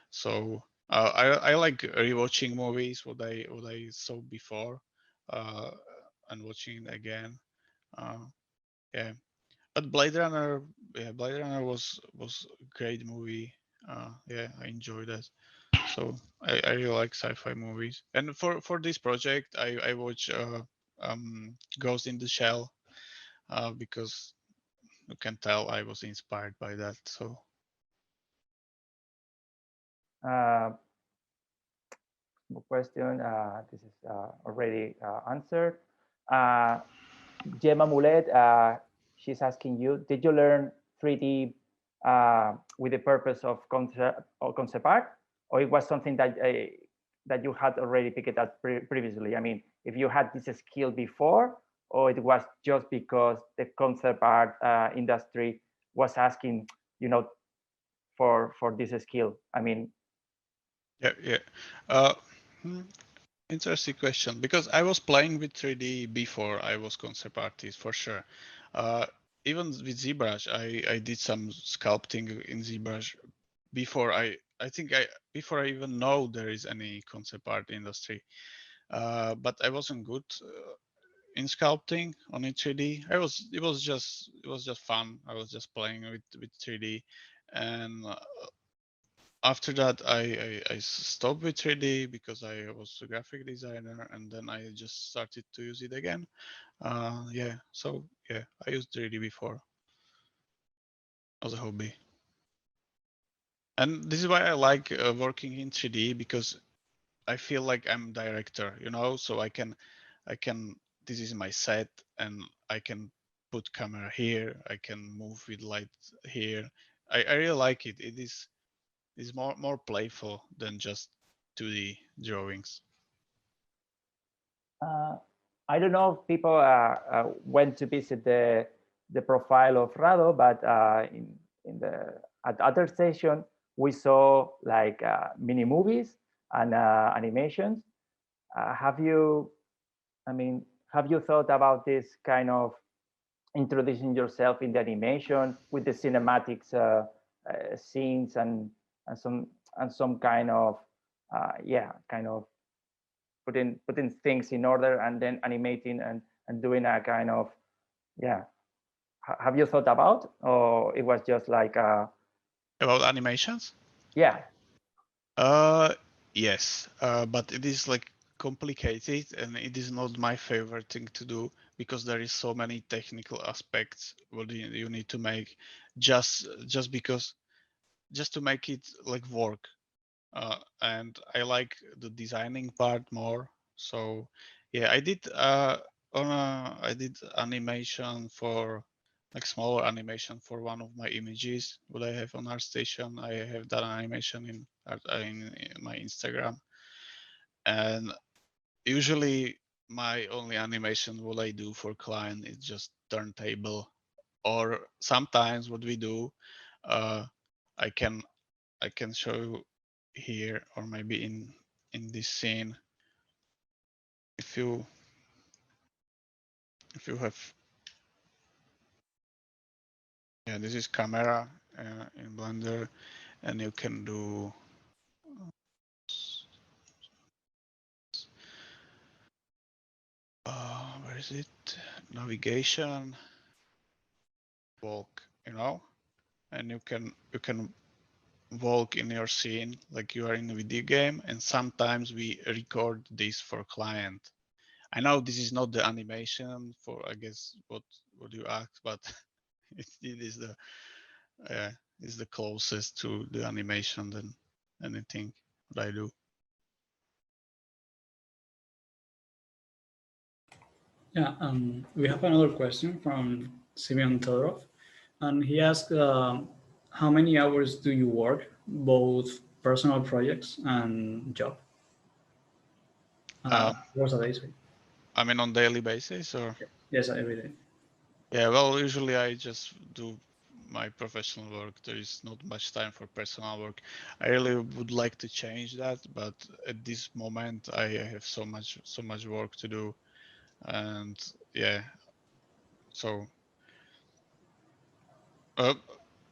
C: So I like rewatching movies what I saw before, uh, and watching it again. Uh, yeah, but Blade Runner, yeah, Blade Runner was a great movie. Yeah, I enjoyed that. So I really like sci-fi movies. And for this project, I watch Ghost in the Shell because you can tell I was inspired by that. So
D: Uh, question. This is already answered. Gemma Mulet, she's asking you, did you learn 3D with the purpose of concept art, or it was something that that you had already picked up previously? I mean, if you had this skill before, or it was just because the concept art industry was asking, you know, for this skill? I mean,
C: yeah. Uh, hmm, Interesting question, because I was playing with 3D before I was concept artist for sure. Even with ZBrush, I did some sculpting in ZBrush before before I even know there is any concept art industry. But I wasn't good in sculpting on in 3D. It was just fun. I was just playing with 3D, and after that I stopped with 3D because I was a graphic designer, and then I just started to use it again. Yeah, so yeah, I used 3D before as a hobby, and this is why I like working in 3D, because I feel like I'm director, you know, so I can this is my set, and I can put camera here, I can move with light here. I really like it. It is more playful than just 2D drawings.
D: I don't know if people went to visit the profile of Rado, but in the at other session we saw like mini movies and animations. Have you, I mean, have you thought about this kind of introducing yourself in the animation with the cinematics scenes and some kind of yeah, kind of putting things in order and then animating and doing a kind of, yeah, have you thought about, or it was just like
C: About animations?
D: yeah?
C: Yes, but it is like complicated, and it is not my favorite thing to do, because there is so many technical aspects what you need to make just because just to make it like work. And I like the designing part more. So yeah, I did animation for like smaller animation for one of my images what I have on ArtStation. I have done animation in my Instagram, and usually my only animation what I do for client is just turntable, or sometimes what we do, uh, I can show you here, or maybe in this scene, if you have Yeah, this is camera in Blender, and you can do where is it? Navigation, walk, you know, and you can walk in your scene like you are in a video game, and sometimes we record this for client. I know this is not the animation for, I guess, what you asked, but it is the closest to the animation than anything that I do.
B: Yeah, we have another question from Simeon Todorov, and he asked, how many hours do you work, both personal projects and job? Hours a day, sorry.
C: I mean, on daily basis, or?
B: Yes, every day.
C: Yeah, well, usually I just do my professional work. There is not much time for personal work. I really would like to change that, but at this moment I have so much work to do, and yeah. So,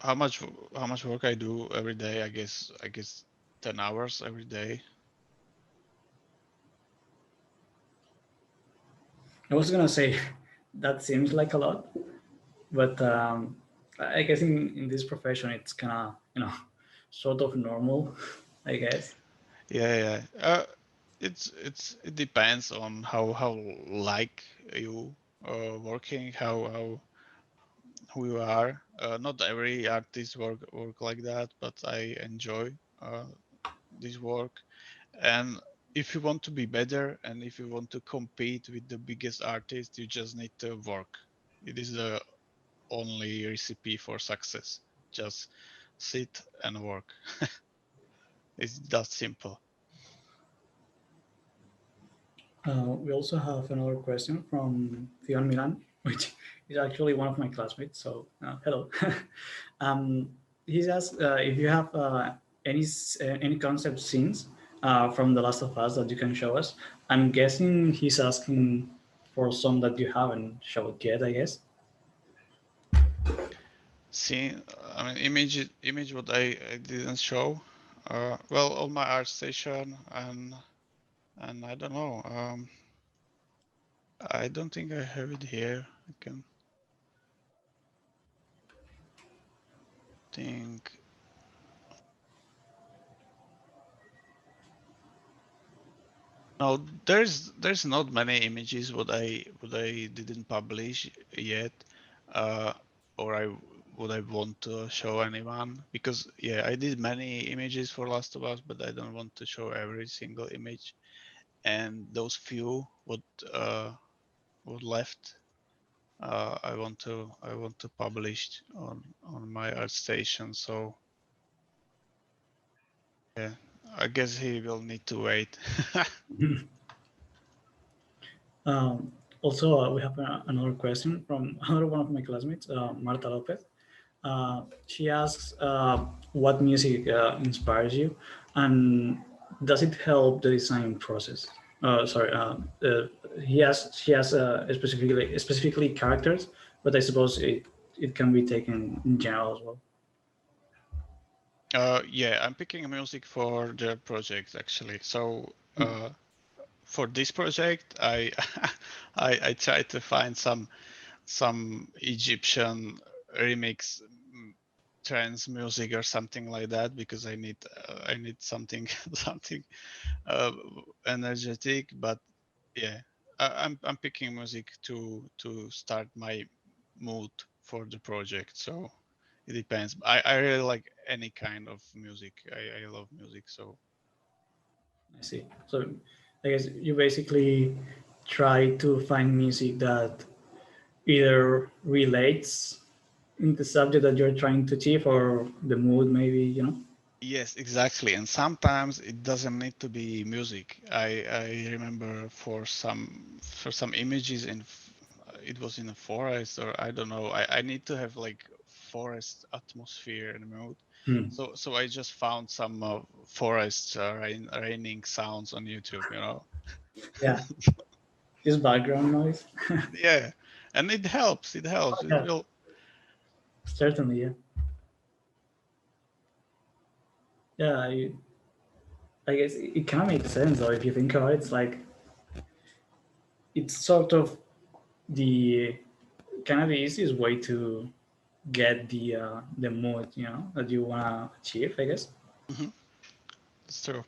C: how much work I do every day? I guess 10 hours every day.
B: I was gonna say that seems like a lot, but I guess in this profession it's kind of, sort of normal, I guess.
C: Yeah. It depends on how like you working, how who you are. Not every artist work like that, but I enjoy this work. And if you want to be better and if you want to compete with the biggest artists, you just need to work. It is the only recipe for success. Just sit and work. It's that simple.
B: We also have another question from Theon Milan, which is actually one of my classmates. So hello. um, he's asked if you have any concept scenes from The Last of Us that you can show us. I'm guessing he's asking for some that you haven't showed yet, I guess.
C: See, I mean, image what I didn't show. Well, on my art station, and I don't know. I don't think I have it here. I can think. No, there's not many images what I didn't publish yet, or what I want to show anyone, because yeah, I did many images for Last of Us, but I don't want to show every single image, and those few what left, I want to publish on my ArtStation. So yeah, I guess he will need to wait.
B: Also, we have another question from another one of my classmates, Marta Lopez. She asks what music inspires you, and does it help the design process? She has specifically characters, but I suppose it can be taken in general as well.
C: Yeah, I'm picking music for the project actually. So for this project, I I tried to find some Egyptian remix trance music or something like that, because I need something something energetic. But yeah, I'm picking music to start my mood for the project. So it depends. I really like any kind of music. I love music. So
B: I see. So I guess you basically try to find music that either relates in the subject that you're trying to achieve or the mood, maybe.
C: yes, exactly. And sometimes it doesn't need to be music. I remember for some images it was in a forest, or I don't know. I need to have like forest atmosphere and mood. So I just found some forest raining sounds on YouTube,
B: Yeah, just background noise.
C: Yeah, and it helps. It helps.
B: Yeah. Certainly, yeah. Yeah, I guess it kind of makes sense, though, if you think about it. It's like, it's sort of the kind of the easiest way to get the mood, you know, that you want to achieve, I guess.
C: Mm-hmm. That's true.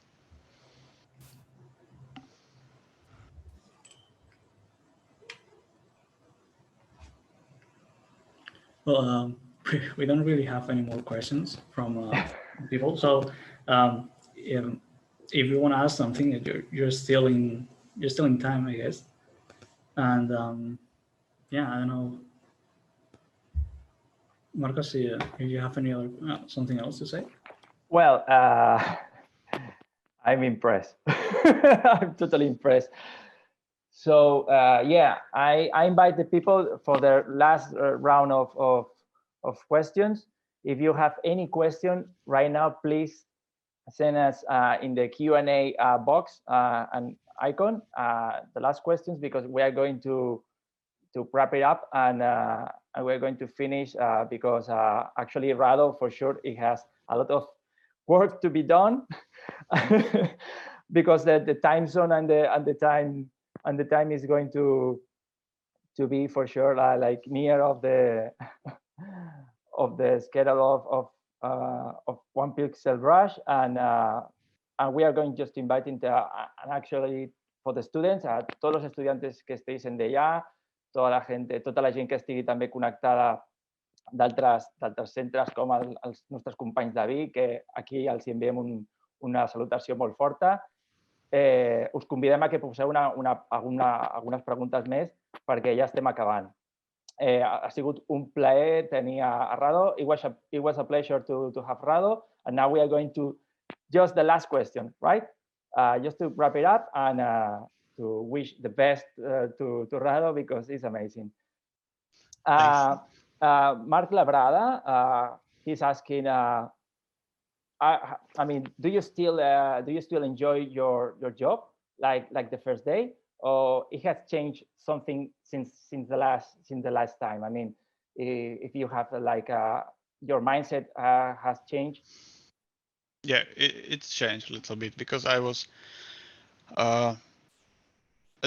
B: Well, we don't really have any more questions from people. So, if you want to ask something, you're still in time, I guess. And yeah, I don't know, Marcos, if you have any other something else to say.
D: Well, I'm impressed. I'm totally impressed. So yeah, I invite the people for the last round of questions. If you have any question right now, please send us in the Q&A box an icon, the last questions, because we are going to wrap it up, and we're going to finish because actually Rado, for sure, it has a lot of work to be done because the time zone and the time is going to be for sure like near of the of the schedule of One Pixel Rush, and we are going just inviting and actually for the students, a todos los estudiantes que estéis en Deià, tota la gent que estigui també connectada d'altres centres com els nostres companys de Vic, que aquí els enviem una salutació molt forta. Us convidem a que poseu algunes preguntes més perquè ja estem acabant. Ha sigut un plaer tenir a Rado. It was a pleasure to have Rado, and now we are going to just the last question, right? Just to wrap it up and to wish the best to Rado because it's amazing. Mark Labrada, he's asking, I mean, do you still enjoy your job like the first day, or it has changed something since the last time? I mean, if you have like your mindset has changed.
C: Yeah, it's changed a little bit because I was at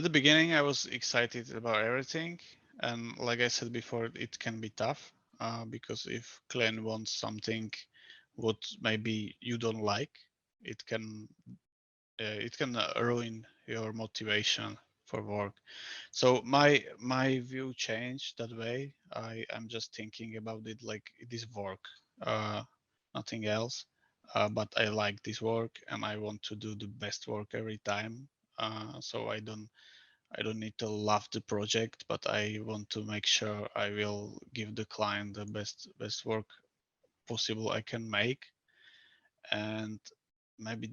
C: the beginning I was excited about everything, and like I said before, it can be tough because if client wants something what maybe you don't like, it can ruin your motivation for work. So my view changed that way. I'm just thinking about it like it is work, nothing else. But I like this work and I want to do the best work every time. So I don't need to love the project, but I want to make sure I will give the client the best work possible I can make. And maybe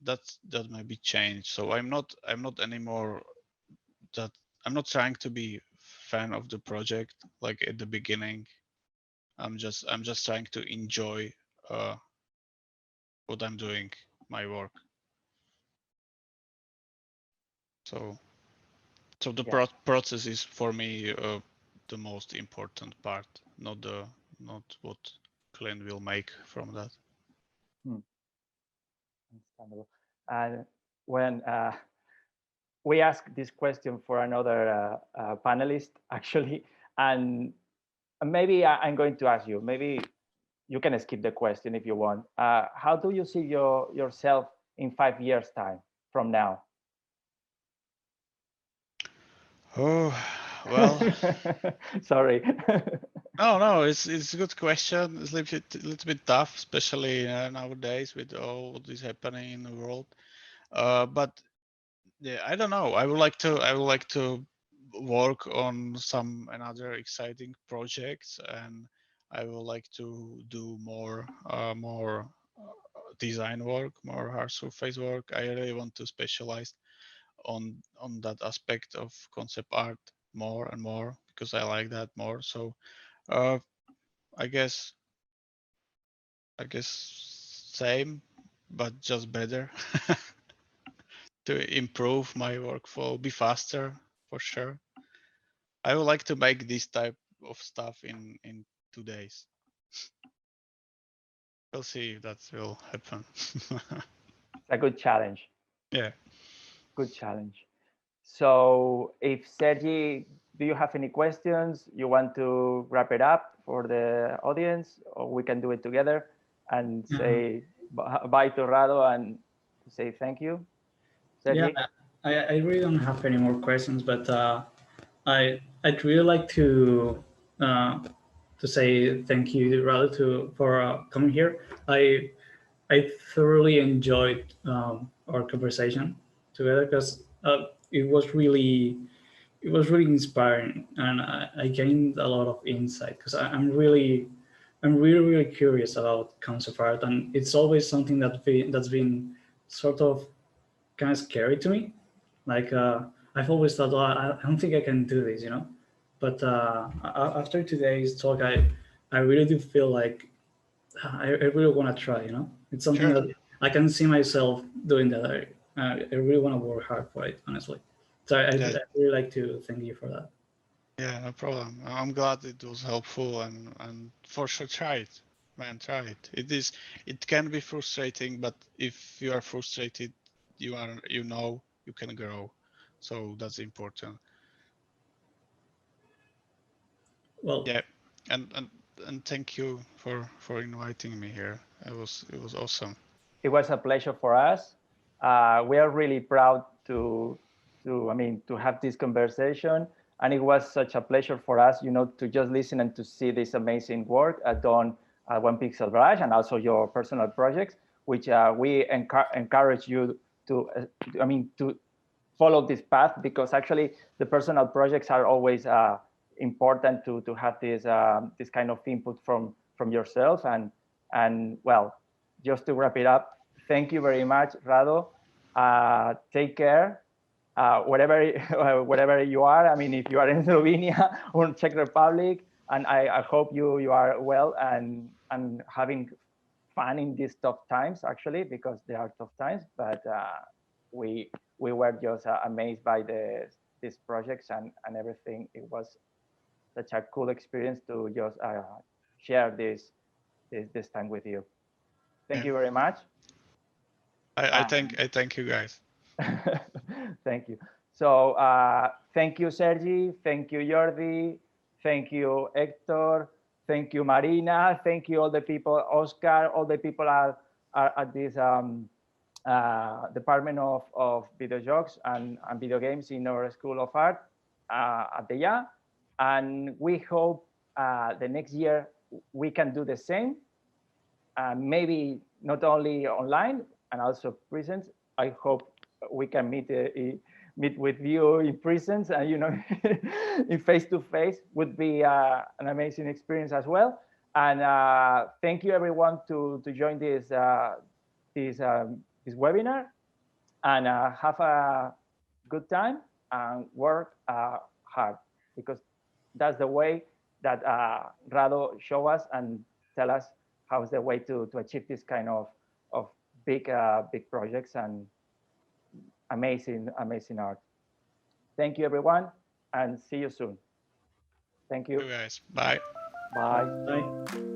C: that maybe change. So I'm not anymore that I'm not trying to be fan of the project like at the beginning. I'm just trying to enjoy what I'm doing, my work. So the process is for me the most important part, not what client will make from that.
D: Understandable. And when we asked this question for another panelist, actually, and maybe I'm going to ask you, maybe you can skip the question if you want. How do you see yourself in 5 years' time from now?
C: Oh, well.
D: Sorry.
C: No, it's a good question. It's a little bit tough, especially nowadays with all what is happening in the world. But yeah, I don't know. I would like to work on some another exciting projects, and I would like to do more design work, more hard surface work. I really want to specialize on that aspect of concept art more and more because I like that more. So I guess same, but just better to improve my workflow, be faster for sure. I would like to make this type of stuff in 2 days. We'll see if that will happen.
D: It's a good challenge.
C: Yeah.
D: Good challenge. So if Sergi, do you have any questions? You want to wrap it up for the audience, or we can do it together and say bye to Rado and say thank you? Sergi?
B: Yeah, I really don't have any more questions, but I'd really like to say thank you, Rado, for coming here. I thoroughly enjoyed our conversation together because it was really inspiring, and I gained a lot of insight because I'm really curious about concept art, and it's always something that's been sort of kind of scary to me. Like I've always thought, oh, I don't think I can do this, But after today's talk, I really do feel like I really want to try. It's something
C: Sure.
B: that I can see myself doing. That I really want to work hard for it, honestly. So I'd really like to thank you for that.
C: Yeah, no problem. I'm glad it was helpful, and for sure try it, man. Try it. It can be frustrating, but if you are frustrated, you can grow. So that's important.
B: Well,
C: yeah, and thank you for inviting me here. It was awesome.
D: It was a pleasure for us. We are really proud to have this conversation, and it was such a pleasure for us, to just listen and to see this amazing work done at One Pixel Garage, and also your personal projects, which we encourage you to follow this path, because actually the personal projects are always important to have this kind of input from yourself. And well, just to wrap it up, thank you very much, Rado. Take care, wherever you are. I mean, if you are in Slovenia or Czech Republic, and I hope you are well and having fun in these tough times, actually, because they are tough times. But we were just amazed by these projects and everything. It was such a cool experience to just share this time with you. Thank you very much.
C: I thank you guys.
D: Thank you. So thank you, Sergi. Thank you, Jordi. Thank you, Hector. Thank you, Marina. Thank you, all the people, Oscar. All the people are at this Department of Video Jokes and Video Games in our School of Art at Deià. And we hope the next year we can do the same. Maybe not only online and also presence. I hope we can meet with you in presence, and in face to face would be an amazing experience as well. And thank you everyone to join this webinar, and have a good time and work hard, because that's the way that Rado show us and tell us how's the way to achieve this kind of big projects and amazing art. Thank you, everyone, and see you soon. Thank you.
C: You guys. Bye.
D: Bye.
B: bye.